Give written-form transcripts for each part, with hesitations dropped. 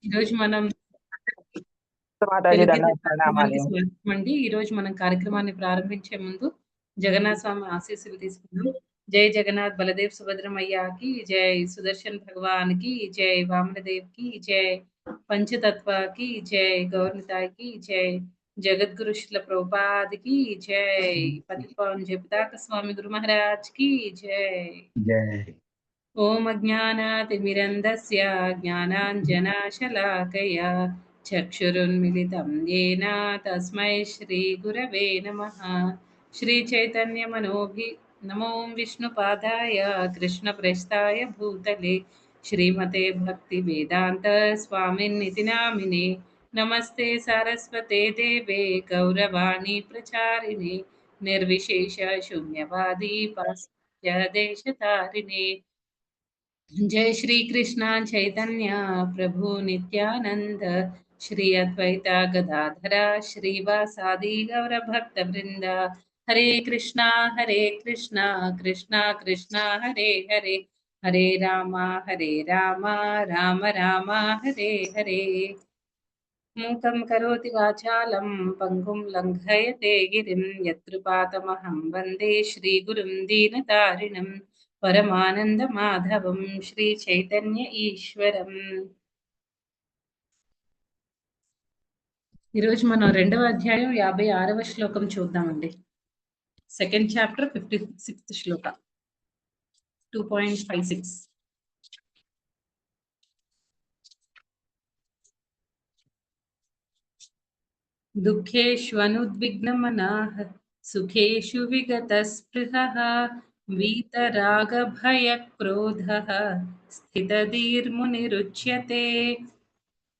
ఈరోజు మనం మాతాజీ కార్యక్రమానికి స్వాగతం అండి. ఈరోజు మనం కార్యక్రమాన్ని ప్రారంభించే ముందు జగన్నాథ స్వామి ఆశీస్సులు తీసుకుందాం. జై జగన్నాథ్ బలదేవ్ సుభద్రమయ్యకి జై, సుదర్శన్ భగవాన్కి జై, వామనదేవ్కి జై, పంచతత్వకి జై, గౌరనితాయికి జై, జగద్గురు శ్రీల ప్రభుపాదికి జై, పతిపావన్ జగదాక స్వామి గురు మహారాజ్కి జై. ఓం అజ్ఞానాతిమిరంధస్య జ్ఞానాంజనాశలాకయా చక్షురున్మిలితం येन తస్మై శ్రీ గురవే నమః. శ్రీ చైతన్య నమో విష్ణుపాదాయ కృష్ణప్రస్థాయ భూతలే శ్రీమతే భక్తి వేదాంత స్వామిన్నితి నామినే. నమస్తే సరస్వతే దేవే గౌరవాణి ప్రచారిణే నిర్విశేష శూన్యవాది పాశ్చాత్య దేశతారిణే. जय श्री कृष्ण चैतन्य प्रभु नित्यानंद श्री अद्वैता गदाधरा श्रीवासादि गौर भक्त वृंद. हरे कृष्णा कृष्णा कृष्णा हरे हरे, हरे राम राम राम हरे हरे. मूकं करोति वाचालं पंगुं लङ्घयते गिरिं यत्कृपातमहं वन्दे श्रीगुरुं दीनतारिणं పరమానంద మాధవం శ్రీ చైతన్య ఈశ్వరం. ఈరోజు మనం 2వ అధ్యాయం 56వ శ్లోకం చూద్దామండి. సెకండ్ చాప్టర్ 56th శ్లోక 2.56. దుఃఖేష్వనుద్విగ్నమనాః సుఖేషు విగతస్పృహః వీతరాగభయక్రోధః స్థితధీర్మునిరుచ్యతే.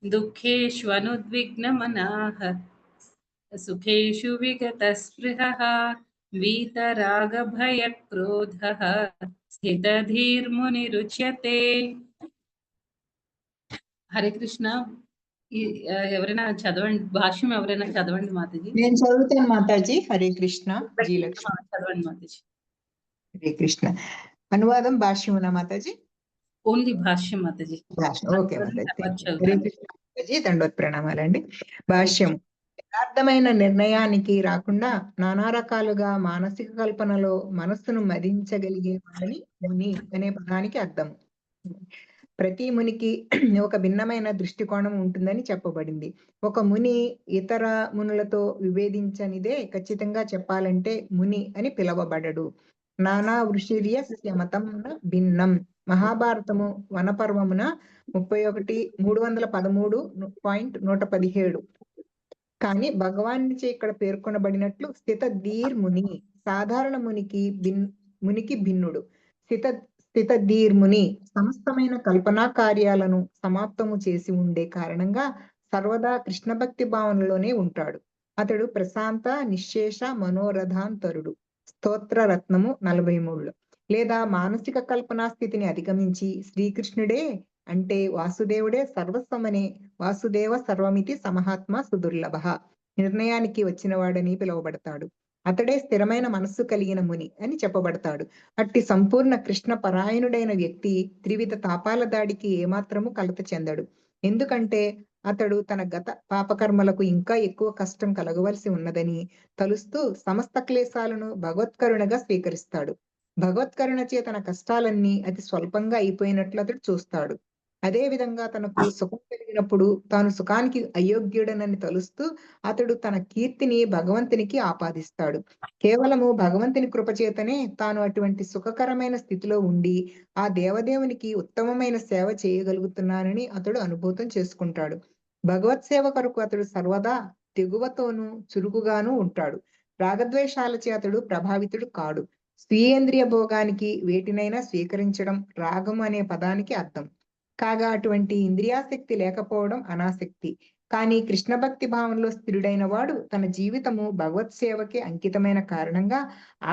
దుఃఖేష్వనుద్విగ్నమనాః సుఖేషు విగతస్పృహః వీతరాగభయక్రోధః స్థితధీర్మునిరుచ్యతే. హరే కృష్ణ. ఎవరైనా చదవండి, భాష్యం ఎవరైనా చదవండి మాతాజీ. నేను చదువుతాను మాతాజీ. హరే కృష్ణ. చదవండి మాతాజీ. హరే కృష్ణ. అనువాదం భాష్యమునా మాతాజీ? ఓన్లీ భాష్యం మాతాజీ. ఓకే మాతాజీ, దండోత్ ప్రణామాలండి. భాష్యం. యథార్థమైన నిర్ణయానికి రాకుండా నానా రకాలుగా మానసిక కల్పనలో మనస్సును మదించగలిగే వాడని ముని అనే పదానికి అర్థం. ప్రతి మునికి ఒక భిన్నమైన దృష్టికోణం ఉంటుందని చెప్పబడింది. ఒక ముని ఇతర మునులతో విభేదించనిదే ఖచ్చితంగా చెప్పాలంటే ముని అని పిలవబడడు. నానా వృషిర్య మతం భిన్నం. మహాభారతము వనపర్వమున 313.117. కానీ భగవానుచే ఇక్కడ పేర్కొనబడినట్లు స్థితధీర్ముని సాధారణ మునికి భిన్నుడు. స్థితధీర్ముని సమస్తమైన కల్పనా కార్యాలను సమాప్తము చేసి ఉండే కారణంగా సర్వదా కృష్ణ భక్తి భావనలోనే ఉంటాడు. అతడు ప్రశాంత నిశ్శేష మనోరథాంతరుడు. స్తోత్ర రత్నము 43. లేదా మానసిక కల్పనా స్థితిని అధిగమించి శ్రీకృష్ణుడే అంటే వాసుదేవుడే సర్వస్వమనే వాసుదేవ సర్వమితి సమహాత్మ సుదుర్లభ నిర్ణయానికి వచ్చినవాడని పిలువబడతాడు. అతడే స్థిరమైన మనస్సు కలిగిన ముని అని చెప్పబడతాడు. అట్టి సంపూర్ణ కృష్ణ పరాయణుడైన వ్యక్తి త్రివిధ తాపాల దాడికి ఏమాత్రము కలత చెందడు. ఎందుకంటే అతడు తన గత పాపకర్మలకు ఇంకా ఎక్కువ కష్టం కలగవలసి ఉన్నదని తలుస్తూ సమస్త క్లేశాలను భగవత్కరుణగా స్వీకరిస్తాడు. భగవత్కరుణచే తన కష్టాలన్నీ అతి స్వల్పంగా అయిపోయినట్లు అతడు చూస్తాడు. అదే విధంగా తనకు సుఖం కలిగినప్పుడు తాను సుఖానికి అయోగ్యుడనని తలుస్తూ అతడు తన కీర్తిని భగవంతునికి ఆపాదిస్తాడు. కేవలము భగవంతుని కృపచేతనే తాను అటువంటి సుఖకరమైన స్థితిలో ఉండి ఆ దేవదేవునికి ఉత్తమమైన సేవ చేయగలుగుతున్నానని అతడు అనుభూతం చేసుకుంటాడు. భగవత్ సేవ కొరకు అతడు సర్వదా తెగువతోనూ చురుకుగాను ఉంటాడు. రాగద్వేషాలచే అతడు ప్రభావితుడు కాడు. స్వీయేంద్రియ భోగానికి వేటినైనా స్వీకరించడం రాగం అనే పదానికి అర్థం. కాగా అటువంటి ఇంద్రియాసక్తి లేకపోవడం అనాసక్తి. కానీ కృష్ణ భక్తి భావంలో స్థిరుడైన వాడు తన జీవితము భగవత్ సేవకే అంకితమైన కారణంగా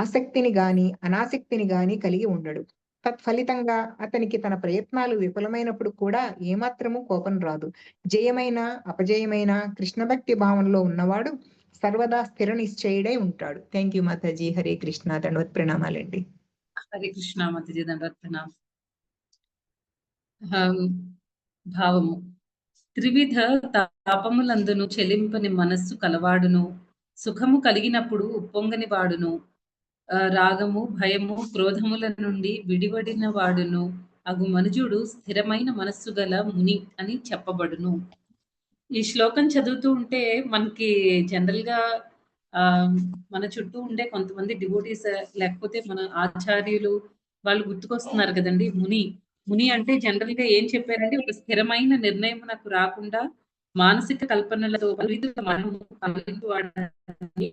ఆసక్తిని గాని అనాసక్తిని గాని కలిగి ఉండడు. తత్ఫలితంగా అతనికి తన ప్రయత్నాలు విఫలమైనప్పుడు కూడా ఏమాత్రము కోపం రాదు. జయమైన అపజయమైన కృష్ణ భక్తి భావంలో ఉన్నవాడు సర్వదా స్థిర నిశ్చయుడై ఉంటాడు. థ్యాంక్ యూ మాతాజీ. హరే కృష్ణ. దండవత్ ప్రణామాలండి. హరే కృష్ణ మాతాజీ. దండవత్ ప్రణామం. భావము. త్రివిధ తాపములందును చెలింపని మనస్సు కలవాడును, సుఖము కలిగినప్పుడు ఉప్పొంగని వాడును, రాగము, భయము, క్రోధముల నుండి విడివడిన వాడును అగు మనుజుడు స్థిరమైన మనస్సు గల ముని అని చెప్పబడును. ఈ శ్లోకం చదువుతూ ఉంటే మనకి జనరల్‌గా మన చుట్టూ ఉండే కొంతమంది డివోటీస్ లేకపోతే మన ఆచార్యులు వాళ్ళు గుర్తుకొస్తున్నారు కదండీ! ముని. ముని అంటే జనరల్‌గా ఏం చెప్పారంటే ఒక స్థిరమైన నిర్ణయం నాకు రాకుండా మానసిక కల్పనలతో విపరీత మనము కలగలివాడని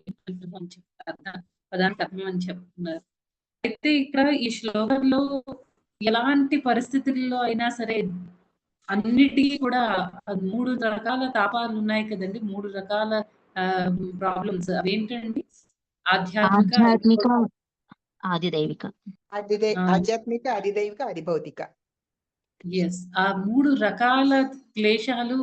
పదానికి అర్థం అని చెప్తున్నారు. అయితే ఇక్కడ ఈ శ్లోకంలో ఎలాంటి పరిస్థితుల్లో అయినా సరే అన్నిటికి కూడా 3 రకాల తాపాలున్నాయి కదండీ! 3 రకాల ప్రాబ్లమ్స్ అవేంటండి? ఆధ్యాత్మిక, ఆధ్యాత్మిక, ఆదిదైవిక. ఆ! ఆధ్యాత్మిక, అధిదైవిక, అధిభౌతిక. యెస్. ఆ 3 రకాల క్లేశాలు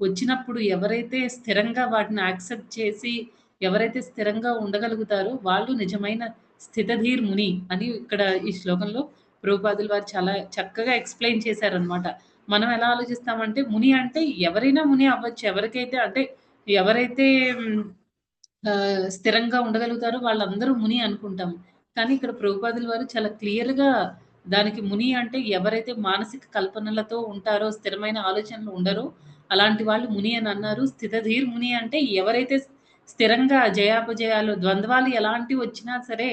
వచ్చినప్పుడు ఎవరైతే స్థిరంగా వాటిని యాక్సెప్ట్ చేసి, ఎవరైతే స్థిరంగా ఉండగలుగుతారో వాళ్ళు నిజమైన స్థితధీర్ ముని అని ఇక్కడ ఈ శ్లోకంలో ప్రభుపాదులు వారు చాలా చక్కగా ఎక్స్‌ప్లెయిన్ చేశారనమాట. మనం ఎలా ఆలోచిస్తామంటే ముని అంటే ఎవరైనా ముని అవ్వచ్చు. ఎవరికైతే అంటే ఎవరైతే హ్మ్, స్థిరంగా ఉండగలుగుతారో వాళ్ళందరూ ముని అనుకుంటాం. కానీ ఇక్కడ ప్రభుపాదుల వారు చాలా క్లియర్‌గా దానికి ముని అంటే ఎవరైతే మానసిక కల్పనలతో ఉంటారో, స్థిరమైన ఆలోచనలు ఉండరో, అలాంటి వాళ్ళు ముని అని అన్నారు. స్థితధీర్ ముని అంటే ఎవరైతే స్థిరంగా జయాపజయాలు, ద్వంద్వాలు ఎలాంటివి వచ్చినా సరే,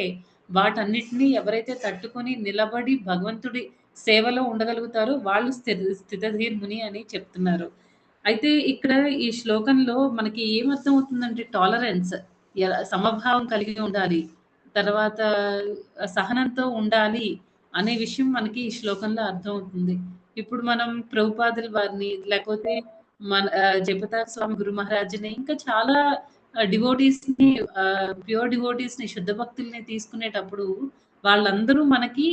వాటన్నిటిని ఎవరైతే తట్టుకొని నిలబడి భగవంతుడి సేవలో ఉండగలుగుతారో వాళ్ళు స్థితధీర్ ముని అని చెప్తున్నారు. అయితే ఇక్కడ ఈ శ్లోకంలో మనకి ఏమర్థమవుతుందంటే టాలరెన్స్ సమభావం కలిగి ఉండాలి. తర్వాత సహనంతో ఉండాలి అనే విషయం మనకి ఈ శ్లోకంలో అర్థమవుతుంది. ఇప్పుడు మనం ప్రభుపాదుల వారిని లేకపోతే మన జగతార్ స్వామి గురు మహారాజ్‌ని ఇంకా చాలా డివోటీస్‌ని ప్యూర్ డివోటీస్‌ని శుద్ధ భక్తుల్ని తీసుకునేటప్పుడు వాళ్ళందరూ మనకి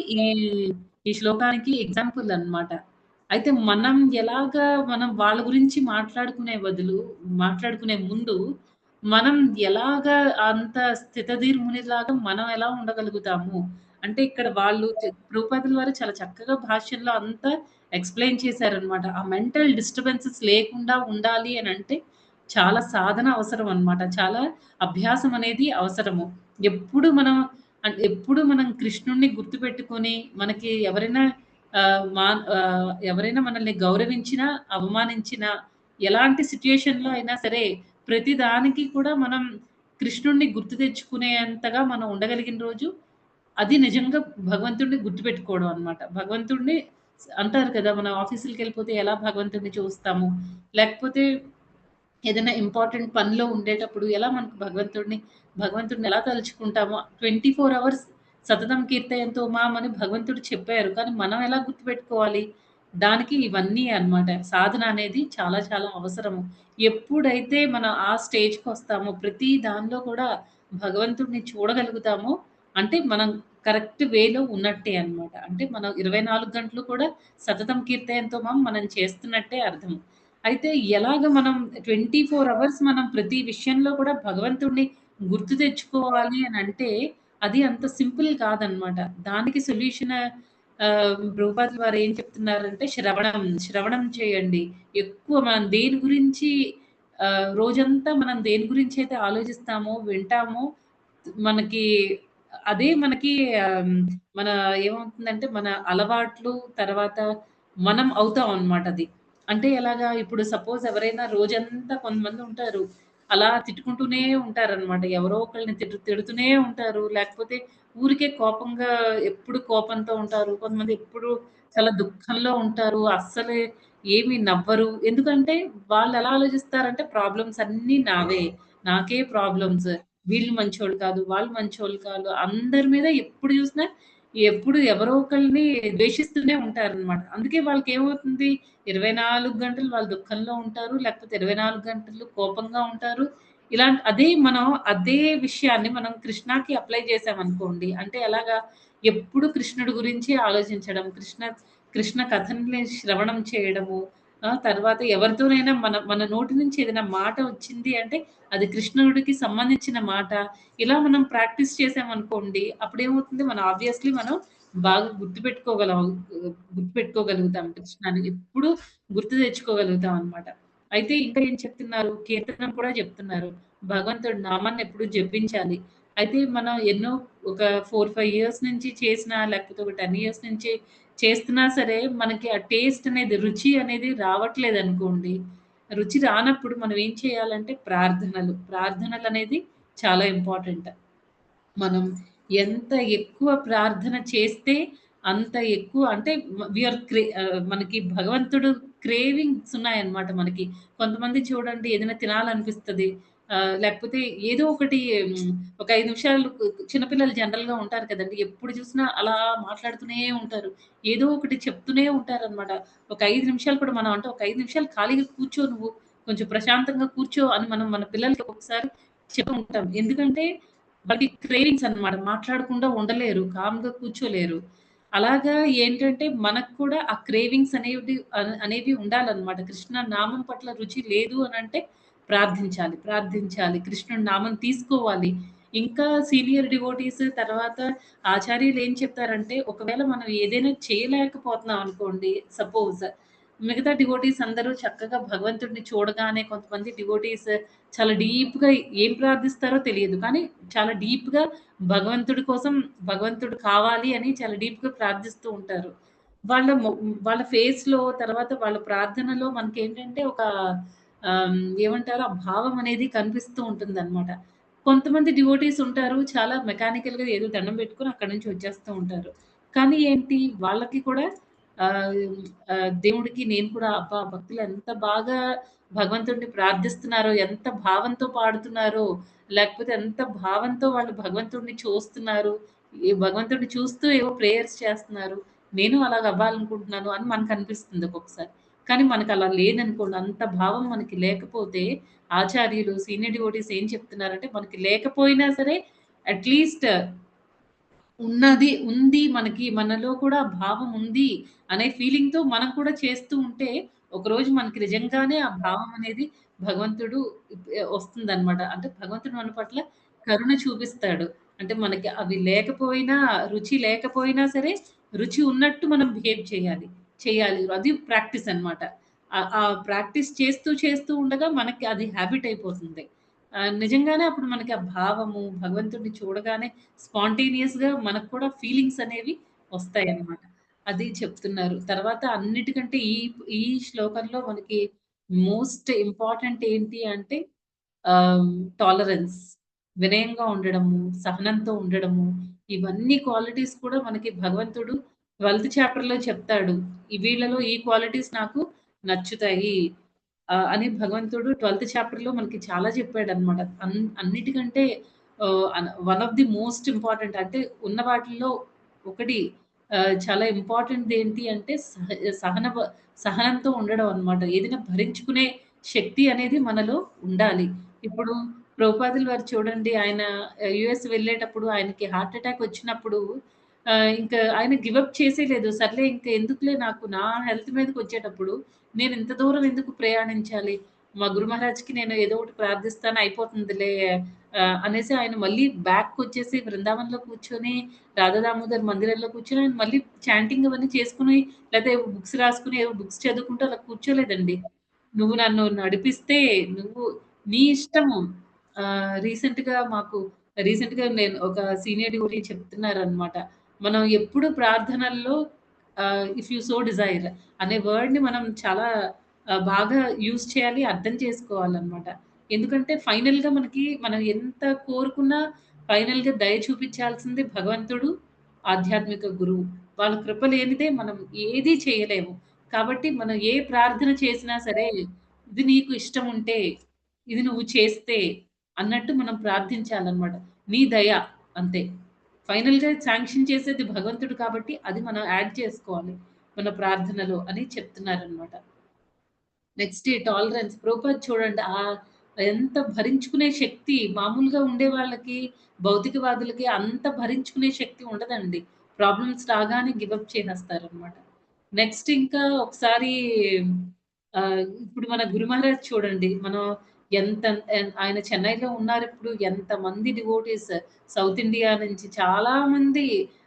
ఈ శ్లోకానికి ఎగ్జాంపుల్ అన్నమాట. అయితే మనం వాళ్ళ గురించి మాట్లాడుకునే ముందు, మనం ఎలాగా అంత స్థితధీర్ మునిలాగా మనం ఎలా ఉండగలుగుతాము? అంటే ఇక్కడ వాళ్ళు ప్రభుపాదుల వారు చాలా చక్కగా భాష్యంలో అంతా ఎక్స్‌ప్లెయిన్ చేశారనమాట. ఆ మెంటల్ డిస్టర్బెన్సెస్ లేకుండా ఉండాలి అనంటే, చాలా సాధన అవసరం అన్నమాట. చాలా అభ్యాసం అనేది అవసరము. ఎప్పుడు మనం ఎప్పుడు మనం కృష్ణుడిని గుర్తుపెట్టుకొని, మనకి ఎవరైనా మనల్ని గౌరవించినా, అవమానించినా, ఎలాంటి సిట్యుయేషన్‌లో అయినా సరే, ప్రతి దానికి కూడా మనం కృష్ణుడిని గుర్తు తెచ్చుకునేంతగా మనం ఉండగలిగిన రోజు, అది నిజంగా భగవంతుడిని గుర్తుపెట్టుకోవడం అన్నమాట. భగవంతుడిని అంటారు కదా! మనం ఆఫీసులకెళ్ళిపోతే ఎలా భగవంతుడిని చూస్తాము, లేకపోతే ఏదైనా ఇంపార్టెంట్ పనిలో ఉండేటప్పుడు ఎలా మనకు భగవంతుడిని ఎలా తలుచుకుంటామో 24 అవర్స్ సతతం కీర్తయంతో మాం అని భగవంతుడు చెప్పారు. కానీ మనం ఎలా గుర్తుపెట్టుకోవాలి? దానికి ఇవన్నీ అన్నమాట. సాధన అనేది చాలా చాలా అవసరము. ఎప్పుడైతే మనం ఆ స్టేజ్‌కొస్తామో ప్రతి దానిలో కూడా భగవంతుడిని చూడగలుగుతామో అంటే మనం కరెక్ట్ వేలో ఉన్నట్టే అన్నమాట. అంటే మనం 24 గంటలు కూడా సతతం కీర్తయంతో మనం చేస్తున్నట్టే అర్థం. అయితే ఎలాగ మనం 24 అవర్స్ మనం ప్రతి విషయంలో కూడా భగవంతుడిని గుర్తు తెచ్చుకోవాలి అనంటే, అది అంత సింపుల్ కాదనమాట. దానికి సొల్యూషన్ ప్రభుపాదుల వారు ఏం చెప్తున్నారంటే శ్రవణం చేయండి. ఎక్కువ మనం దేని గురించి రోజంతా మనం దేని గురించైతే ఆలోచిస్తామో, వింటామో మనకి మనకి మన ఏమవుతుందంటే మన అలవాట్లు తర్వాత మనం అవుతాం అన్నమాట అది. అంటే ఎలాగా? ఇప్పుడు సపోజ్ ఎవరైనా రోజంతా కొంతమందుంటారు. అలా తిట్టుకుంటూనే ఉంటారనమాట. ఎవరో ఒకళ్ళని తిడుతూనే ఉంటారు. లేకపోతే ఊరికే కోపంగా ఎప్పుడు కోపంతో ఉంటారు. కొంతమంది ఎప్పుడు చాలా దుఃఖంలో ఉంటారు. అస్సలే ఏమి నవ్వరు. ఎందుకంటే వాళ్ళెలా ఆలోచిస్తారంటే ప్రాబ్లమ్స్ అన్నీ నావే. నాకే ప్రాబ్లమ్స్. వీళ్ళు మంచోళ్ళు కాదు. వాళ్ళు మంచోళ్ళు కాదు. అందరి మీద ఎప్పుడు చూసినా ఎప్పుడు ఎవరో ఒకళ్ళని ద్వేషిస్తూనే ఉంటారనమాట. అందుకే వాళ్ళకేమవుతుంది 24 గంటలు వాళ్ళు దుఃఖంలో ఉంటారు. లేకపోతే 24 గంటలు కోపంగా ఉంటారు. అదే విషయాన్ని మనం కృష్ణకి అప్లై చేసామనుకోండి. అంటే ఎలాగా? ఎప్పుడు కృష్ణుడి గురించి ఆలోచించడం. కృష్ణ కథల్ని శ్రవణం చేయడము. తర్వాత ఎవరితోనైనా మన మన నోటి నుంచి ఏదైనా మాట వచ్చింది అంటే అది కృష్ణుడికి సంబంధించిన మాట. ఇలా మనం ప్రాక్టీస్ చేసామనుకోండి. అప్పుడేమవుతుంది మనం బాగా గుర్తుపెట్టుకోగలుగుతాం కృష్ణాని. ఎప్పుడు గుర్తు తెచ్చుకోగలుగుతాం అన్నమాట. అయితే ఇంకా ఏం చెప్తున్నారు? కీర్తన కూడా చెప్తున్నారు. భగవంతుడి నామాన్ని ఎప్పుడు జపించాలి. అయితే మనం ఎన్నో ఒక 4, 5 ఇయర్స్ నుంచి చేసినా, లేకపోతే ఒక 10 ఇయర్స్ నుంచి చేస్తున్నా సరే, మనకి ఆ టేస్ట్ అనేది, రుచి అనేది రావట్లేదనుకోండి. రుచి రానప్పుడు మనం ఏం చేయాలంటే ప్రార్థనలు. ప్రార్థనలనేది చాలా ఇంపార్టెంట్. మనం ఎంత ఎక్కువ ప్రార్థన చేస్తే అంత ఎక్కువ అంటే మనకి భగవంతుడు క్రేవింగ్స్ ఉన్నాయన్నమాట మనకి. కొంతమంది చూడండి ఏదైనా తినాలనిపిస్తది. లేకపోతే ఏదో ఒకటి హ్మ్, ఒక 5 నిమిషాలు చిన్నపిల్లలు జనరల్‌గా ఉంటారు కదండీ! ఎప్పుడు చూసినా అలా మాట్లాడుతూనే ఉంటారు. ఏదో ఒకటి చెప్తూనే ఉంటారనమాట. ఒక 5 నిమిషాలు కూడా మనం అంటే ఒక 5 నిమిషాలు ఖాళీగా కూర్చో నువ్వు. కొంచెం ప్రశాంతంగా కూర్చో అని మనం మన పిల్లలకి ఒక్కొక్కసారి చెప్తూ ఉంటాం. ఎందుకంటే వాళ్ళకి క్రేవింగ్స్ అన్నమాట. మాట్లాడకుండా ఉండలేరు. కామ్‌గా కూర్చోలేరు. అలాగా ఏంటంటే మనకు కూడా ఆ క్రేవింగ్స్ అనేవి ఉండాలన్నమాట. కృష్ణ నామం పట్ల రుచి లేదు అనంటే ప్రార్థించాలి. ప్రార్థించాలి. కృష్ణుడి నామం తీసుకోవాలి. ఇంకా సీనియర్ డివోటీస్ తర్వాత ఆచార్యులు ఏం చెప్తారంటే ఒకవేళ మనం ఏదైనా చేయలేకపోతున్నాం అనుకోండి సపోజ్ మిగతా డివోటీస్ అందరూ చక్కగా భగవంతుడిని చూడగానే కొంతమంది డివోటీస్ చాలా డీప్‌గా ఏం ప్రార్థిస్తారో తెలియదు. కానీ చాలా డీప్‌గా భగవంతుడి కోసం భగవంతుడు కావాలి అని చాలా డీప్‌గా ప్రార్థిస్తూ ఉంటారు. వాళ్ళ మొ వాళ్ళ ఫేస్‌లో తర్వాత వాళ్ళ ప్రార్థనలో మనకేంటంటే ఒక ఏమంటారు ఆ భావం అనేది కనిపిస్తూ ఉంటుందనమాట. కొంతమంది డివోటీస్ ఉంటారు. చాలా మెకానికల్‌గా ఏదో దండం పెట్టుకొని అక్కడి నుంచి వచ్చేస్తూ ఉంటారు. కానీ ఏంటి వాళ్ళకి కూడా ఆహ్, దేవుడికి నేను కూడా అబ్బా! భక్తులు ఎంత బాగా భగవంతుడిని ప్రార్థిస్తున్నారో, ఎంత భావంతో పాడుతున్నారో, లేకపోతే ఎంత భావంతో వాళ్ళు భగవంతుడిని చూస్తున్నారు. ఈ భగవంతుడిని చూస్తూ ఏవో ప్రేయర్స్ చేస్తున్నారు. నేను అలాగ అవ్వాలనుకుంటున్నాను అని మనకనిపిస్తుంది ఒక్కొక్కసారి. కానీ మనకలా లేదనుకోండి. అంత భావం మనకి లేకపోతే ఆచార్యులు, సీనియర్ డివోటీస్ ఏం చెప్తున్నారంటే మనకి లేకపోయినా సరే అట్‌లీస్ట్ ఉంది మనకి. మనలో కూడా భావం ఉంది అనే ఫీలింగ్‌తో మనం కూడా చేస్తూ ఉంటే, ఒకరోజు మనకి నిజంగానే ఆ భావం అనేది భగవంతుడు వస్తుందనమాట. అంటే భగవంతుడు మన పట్ల కరుణ చూపిస్తాడు. అంటే మనకి అవి లేకపోయినా, రుచి లేకపోయినా సరే, రుచి ఉన్నట్టు మనం బిహేవ్ చేయాలి. చేయాలి. అది ప్రాక్టీస్ అన్నమాట. ఆ ప్రాక్టీస్ చేస్తూ ఉండగా మనకి అది హాబిట్ అయిపోతుంది. నిజంగానే అప్పుడు మనకి ఆ భావము, భగవంతుడిని చూడగానే స్పాంటేనియస్‌గా మనకు కూడా ఫీలింగ్స్ అనేవి వస్తాయన్నమాట. అది చెప్తున్నారు. తర్వాత అన్నిటికంటే ఈ శ్లోకంలో మనకి మోస్ట్ ఇంపార్టెంట్ ఏంటి అంటే ఆహ్, టాలరెన్స్ వినయంగా ఉండడము, సహనంతో ఉండడము, ఇవన్నీ క్వాలిటీస్ కూడా మనకి భగవంతుడు 12థ్ చాప్టర్‌లో చెప్తాడు. వీళ్ళలో ఈ క్వాలిటీస్ నాకు నచ్చుతాయి. అని భగవంతుడు 12థ్ చాప్టర్‌లో మనకి చాలా చెప్పాడన్నమాట. అన్నిటికంటే one of the most important అంటే ఉన్న వాటిల్లో ఒకటి చాలా ఇంపార్టెంట్‌ది ఏంటి అంటే సహన బ సహనంతో ఉండడం అన్నమాట. ఏదైనా భరించుకునే శక్తి అనేది మనలో ఉండాలి. ఇప్పుడు ప్రభుపాదుల వారు చూడండి ఆయన యూఎస్ వెళ్ళేటప్పుడు ఆయనకి హార్ట్ అటాక్ వచ్చినప్పుడు ఇంకా ఆయన గివ్ అప్ చేసేయలేదు. సర్లే ఇంక ఎందుకులే నాకు నా హెల్త్ మీదకొచ్చేటప్పుడు నేను ఇంత దూరం ఎందుకు ప్రయాణించాలి? మా గురు మహారాజ్‌కి నేను ఏదో ఒకటి ప్రార్థిస్తాను అయిపోతుందిలే అనేసి ఆయన మళ్ళీ బ్యాక్‌కొచ్చేసి బృందావనంలో కూర్చొని రాధా దామోదర్ మందిరంలో కూర్చొని ఆయన మళ్ళీ చాంటింగ్ అవన్నీ చేసుకొని లేతే బుక్స్ రాసుకొని ఏవో బుక్స్ చదువుకుంటూ అలా కూర్చోలేదండి. నువ్వు నన్ను నడిపిస్తే నువ్వు నీ ఇష్టము. రీసెంట్‌గా నేను ఒక సీనియర్ డివోటీ చెప్తున్నారనమాట. మనం ఎప్పుడు ప్రార్థనల్లో ఇఫ్ యూ సో డిజైర్ అనే వర్డ్‌ని మనం చాలా బాగా యూజ్ చేయాలి, అర్థం చేసుకోవాలనమాట. ఎందుకంటే ఫైనల్‌గా మనం ఎంత కోరుకున్నా ఫైనల్‌గా దయ చూపించాల్సింది భగవంతుడు, ఆధ్యాత్మిక గురువు. వాళ్ళ కృప లేనిదే మనం ఏది చేయలేము. కాబట్టి మనం ఏ ప్రార్థన చేసినా సరే, ఇది నీకు ఇష్టముంటే, ఇది నువ్వు చేస్తే అన్నట్టు మనం ప్రార్థించాలనమాట. నీ దయ అంతే. ఫైనల్‌గా శాంక్షన్ చేసేది భగవంతుడు కాబట్టి, అది మనం యాడ్ చేసుకోవాలి మన ప్రార్థనలో అని చెప్తున్నారనమాట. నెక్స్ట్ ఈ టాలరెన్స్. ప్రభుపాద్ చూడండి ఎంత భరించుకునే శక్తి మామూలుగా ఉండే వాళ్ళకి, భౌతికవాదులకి అంత భరించుకునే శక్తి ఉండదండి. ప్రాబ్లమ్స్ రాగానే గివ్ అప్ చేసేస్తారనమాట. నెక్స్ట్ ఇంకా ఒకసారి ఇప్పుడు మన గురు మహారాజ్ చూడండి. మనం ఎంత ఆయన చెన్నైలో ఉన్నారిప్పుడు. ఎంతమంది డివోటీస్ సౌత్ ఇండియా నుంచి చాలా మంది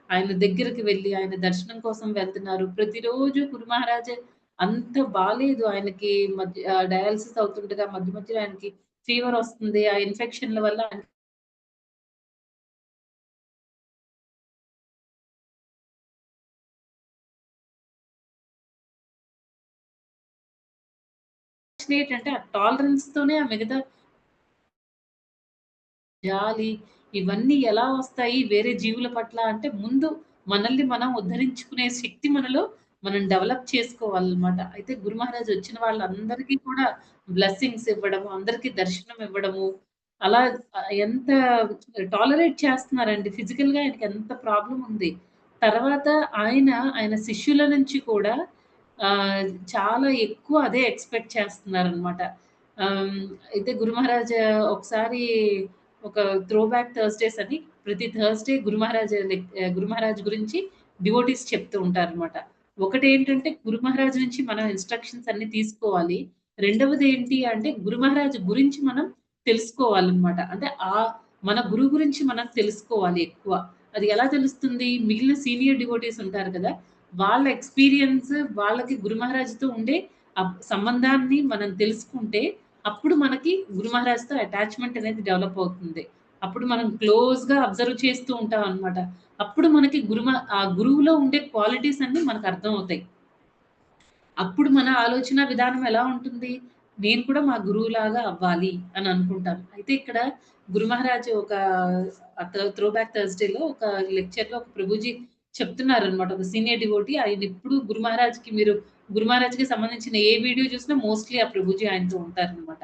ఆయన దగ్గరికి వెళ్లి ఆయన దర్శనం కోసం వెళ్తున్నారు. ప్రతిరోజు గురు మహారాజ్ అంత బాలేదు ఆయనకి. డయాలిసిస్ అవుతుండగా మధ్య మధ్యలో ఆయనకి ఫీవర్ వస్తుంది. ఆ ఇన్ఫెక్షన్‌ల వల్ల ఏంటంటే ఆ టాలరెన్స్‌తోనే ఆ మిగతా జాలి ఇవన్నీ ఎలా వస్తాయి వేరే జీవుల పట్ల అంటే ముందు మనల్ని మనం ఉద్ధరించుకునే శక్తి మనలో మనం డెవలప్ చేసుకోవాలన్నమాట. అయితే గురు మహారాజ్ వచ్చిన వాళ్ళందరికీ కూడా బ్లెస్సింగ్స్ ఇవ్వడము, అందరికీ దర్శనం ఇవ్వడము, అలా ఎంత టాలరేట్ చేస్తున్నారండి. ఫిజికల్‌గా ఆయనకి ఎంత ప్రాబ్లమ్ ఉంది. తర్వాత ఆయన, ఆయన శిష్యుల నుంచి కూడా ఆహ్, చాలా ఎక్కువ అదే ఎక్స్‌పెక్ట్ చేస్తున్నారనమాట. ఆహ్, అయితే గురు మహారాజ్ ఒకసారి ఒక త్రో బ్యాక్ థర్స్‌డేస్ అని ప్రతి థర్స్‌డే గురు మహారాజ్ గురించి డివోటీస్ చెప్తూ ఉంటారనమాట. ఒకటేంటంటే గురు మహారాజ్ నుంచి మనం ఇన్‌స్ట్రక్షన్స్ అన్నీ తీసుకోవాలి. రెండవది ఏంటి అంటే గురు మహారాజ్ గురించి మనం తెలుసుకోవాలనమాట. అంటే మన గురువు గురించి మనం తెలుసుకోవాలి ఎక్కువ. అది ఎలా తెలుస్తుంది? మిగిలిన సీనియర్ డివోటీస్ ఉంటారు కదా! వాళ్ళ ఎక్స్‌పీరియన్స్ వాళ్ళకి గురు మహారాజ్‌తో ఉండే సంబంధాన్ని మనం తెలుసుకుంటే అప్పుడు మనకి గురు మహారాజ్‌తో అటాచ్‌మెంట్ అనేది డెవలప్ అవుతుంది. అప్పుడు మనం క్లోజ్‌గా అబ్జర్వ్ చేస్తూ ఉంటామనమాట. అప్పుడు మనకి ఆ గురువులో ఉండే క్వాలిటీస్ అన్నీ మనకర్థమవుతాయి. అప్పుడు మన ఆలోచన విధానం ఎలా ఉంటుంది? నేను కూడా మా గురువులాగా అవ్వాలి అని అనుకుంటాం. అయితే ఇక్కడ గురు మహారాజ్ ఒక త్రో బ్యాక్ థర్స్‌డేలో ఒక లెక్చర్‌లో ఒక ప్రభుజీ చెప్తున్నారనమాట. ఒక సీనియర్ డివోటీ ఆయనెప్పుడు గురు మహారాజ్‌కి సంబంధించిన ఏ వీడియో చూసినా మోస్ట్‌లీ ఆ ప్రభుజీ ఆయనతో ఉంటారనమాట.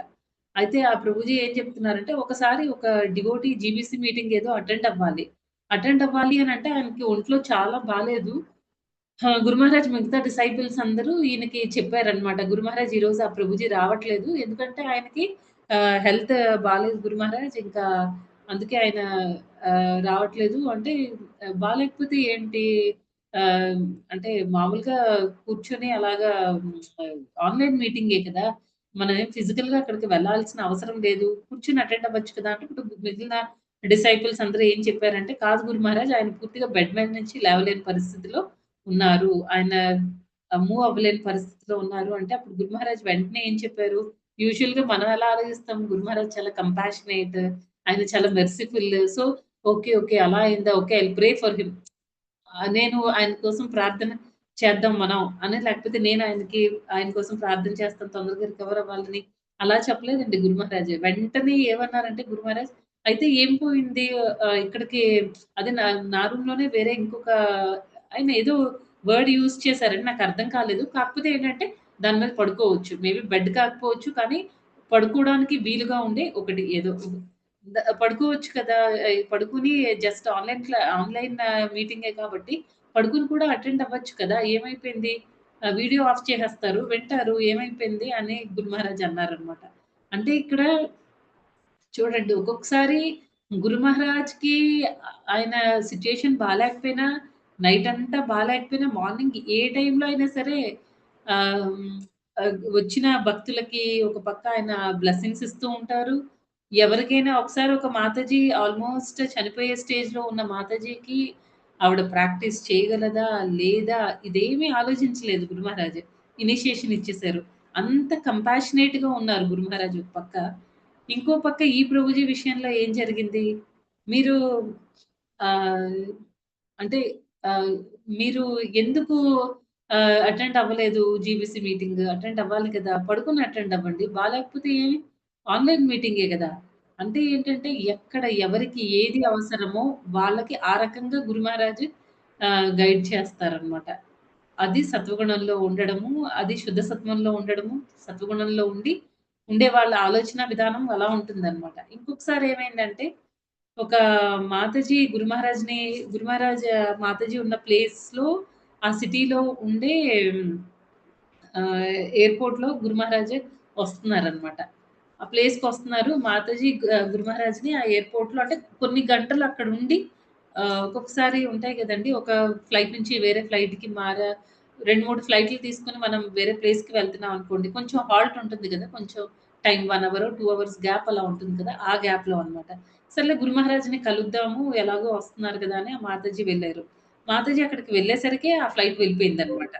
అయితే ఆ ప్రభుజీ ఏం చెప్తున్నారంటే ఒకసారి ఒక డివోటీ జీబీసీ మీటింగ్ ఏదో అటెండ్ అవ్వాలి. అటెండ్ అవ్వాలి అనంటే ఆయనకి ఒంట్లో చాలా బాలేదు. గురు మహారాజ్ మిగతా డిసైపుల్స్ అందరూ ఈయనకి చెప్పారనమాట. గురు మహారాజ్ ఈరోజు ఆ ప్రభుజీ రావట్లేదు. ఎందుకంటే ఆయనకి హెల్త్ బాలేదు గురు మహారాజ్. ఇంకా అందుకే ఆయన రావట్లేదు. అంటే బాలేకపోతే ఏంటి ఆహ్, అంటే మామూలుగా కూర్చొని అలాగా ఆన్‌లైన్ మీటింగే కదా! మనమేం ఫిజికల్‌గా అక్కడికి వెళ్ళాల్సిన అవసరం లేదు. కూర్చొని అటెండ్ అవ్వచ్చు కదా! అంటే ఇప్పుడు మిగిలిన డిసైపుల్స్ అందరూ ఏం చెప్పారంటే, కాదు గురు మహారాజ్ ఆయన పూర్తిగా బెడ్ మీద నుంచి లేవలేని పరిస్థితిలో ఉన్నారు. ఆయన మూవ్ అవ్వలేని పరిస్థితిలో ఉన్నారు అంటే, అప్పుడు గురు మహారాజ్ వెంటనే ఏం చెప్పారు? యూజువల్‌గా మనం ఎలా ఆలోచిస్తాం? గురు మహారాజ్ చాలా కంపాషనేట్, ఆయన చాలా మెర్సిఫుల్. So, okay. ఓకే. అలా అయిందా? Okay. I will pray for him. నేను ఆయన కోసం ప్రార్థన చేద్దాం మనం అని, లేకపోతే నేను ఆయన కోసం ప్రార్థన చేస్తాను తొందరగా రికవర్ అవ్వాలని అలా చెప్పలేదండి గురు మహారాజ్. వెంటనే ఏమన్నారంటే గురు మహారాజ్, అయితే ఏం పోయింది? ఇక్కడికి అదే నా రూమ్‌లోనే వేరే ఇంకొక ఆయన ఏదో వర్డ్ యూజ్ చేశారండి. నాకర్థం కాలేదు. కాకపోతే ఏంటంటే దాని మీద పడుకోవచ్చు. మేబీ బెడ్ కాకపోవచ్చు. కానీ పడుకోవడానికి వీలుగా ఉండే ఒకటి ఏదో పడుకోవచ్చు కదా! పడుకొని జస్ట్ ఆన్‌లైన్ మీటింగే కాబట్టి పడుకొని కూడా అటెండ్ అవ్వచ్చు కదా! ఏమైపోయింది? వీడియో ఆఫ్ చేసేస్తారు. వింటారు. ఏమైపోయింది అని గురు మహారాజ్ అన్నారనమాట. అంటే ఇక్కడ చూడండి ఒక్కొక్కసారి గురు మహారాజ్‌కి ఆయన సిట్యుయేషన్ బాలేకపోయినా, నైట్ అంతా బాలేకపోయినా మార్నింగ్ ఏ టైంలో అయినా సరే ఆహ్, వచ్చిన భక్తులకి ఒక పక్క ఆయన బ్లెస్సింగ్స్ ఇస్తూ ఉంటారు. ఎవరికైనా ఒకసారి ఒక మాతాజీ ఆల్‌మోస్ట్ చనిపోయే స్టేజ్‌లో ఉన్న మాతాజీకి ఆవిడ ప్రాక్టీస్ చేయగలదా? లేదా? ఇదేమీ ఆలోచించలేదు గురు మహారాజ్. ఇనిషియేషన్ ఇచ్చేసారు. అంత కంపాషనేట్‌గా ఉన్నారు గురు మహారాజ్ ఒక పక్క. ఇంకో పక్క ఈ ప్రభుజీ విషయంలో ఏం జరిగింది? మీరు ఆహ్, అంటే ఆహ్, మీరు ఎందుకు అటెండ్ అవ్వలేదు జీబీసీ మీటింగ్? అటెండ్ అవ్వాలి కదా! పడుకొని అటెండ్ అవ్వండి. బాలేకపోతే ఏమి? ఆన్‌లైన్ మీటింగే గదా! అంటే ఏంటంటే ఎక్కడ ఎవరికి ఏది అవసరమో వాళ్ళకి ఆ రకంగా గురు మహారాజ్ గైడ్ చేస్తారనమాట. అది సత్వగుణంలో ఉండడము, అది శుద్ధ సత్వంలో ఉండడము, సత్వగుణంలో ఉండే వాళ్ళ ఆలోచన విధానం అలా ఉంటుందనమాట. ఇంకొకసారి ఏమైందంటే, ఒక గురు మహారాజ్ మాతాజీ ఉన్న ప్లేస్‌లో ఆ సిటీలో ఉండే ఎయిర్‌పోర్ట్‌లో గురు మహారాజ్ వస్తున్నారనమాట. ఆ ప్లేస్‌కొస్తున్నారు. గురు మహారాజ్‌ని ఆ ఎయిర్‌పోర్ట్‌లో అంటే కొన్ని గంటలు అక్కడుండి ఒక్కొక్కసారి ఉంటాయి గదండీ! ఒక ఫ్లైట్ నుంచి వేరే ఫ్లైట్‌కి 2, 3 ఫ్లైట్‌లు తీసుకొని మనం వేరే ప్లేస్‌కి వెళ్తున్నాం అనుకోండి. కొంచెం హాల్ట్ ఉంటుంది గదా! కొంచెం టైమ్ 1 అవరో, 2 అవర్స్ గ్యాప్ అలా ఉంటుంది కదా! ఆ గ్యాప్‌లో అనమాట. సర్లే గురు మహారాజ్‌ని కలుద్దాము ఎలాగో వస్తున్నారు కదా! అని ఆ మాతాజీ వెళ్లారు. మాతాజీ అక్కడికి వెళ్ళేసరికే ఆ ఫ్లైట్ వెళ్ళిపోయిందనమాట.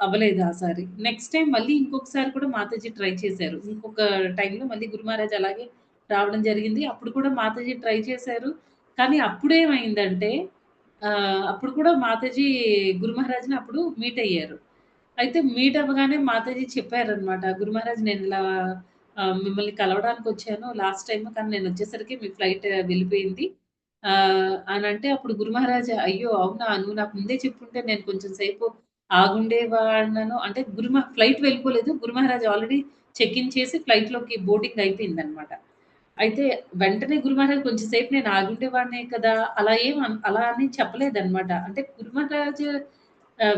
అవ్వలేదు ఆ సారి. నెక్స్ట్ టైమ్ మళ్ళీ ఇంకొకసారి కూడా మాతాజీ ట్రై చేశారు. ఇంకొక టైంలో మళ్ళీ గురు మహారాజ్ అలాగే రావడం జరిగింది. అప్పుడు కూడా మాతాజీ ట్రై చేశారు. కానీ అప్పుడేమైందంటే అప్పుడు కూడా మాతాజీ గురు మహారాజ్‌ని అప్పుడు మీట్ అయ్యారు. అయితే మీట్ అవ్వగానే మాతాజీ చెప్పారనమాట. గురు మహారాజ్ నేనిలా మిమ్మల్ని కలవడానికొచ్చాను లాస్ట్ టైమ్. కానీ నేనొచ్చేసరికి మీ ఫ్లైట్ వెళ్ళిపోయింది. అనంటే అప్పుడు గురు మహారాజ్ అయ్యో! అవునా! నువ్వు నాకు ముందే చెప్పుంటే నేను కొంచెం సేపు ఆగుండేవాడినను అంటే ఫ్లైట్ వెళ్ళిపోలేదు. గురు మహారాజ్ ఆల్రెడీ చెక్ ఇన్ చేసి ఫ్లైట్‌లోకి బోర్డింగ్ అయిపోయిందనమాట. అయితే వెంటనే గురు మహారాజ్ కొంచెం సేపు నేను ఆగుండేవాడినే కదా! అలా అని చెప్పలేదనమాట. అంటే గురు మహారాజ్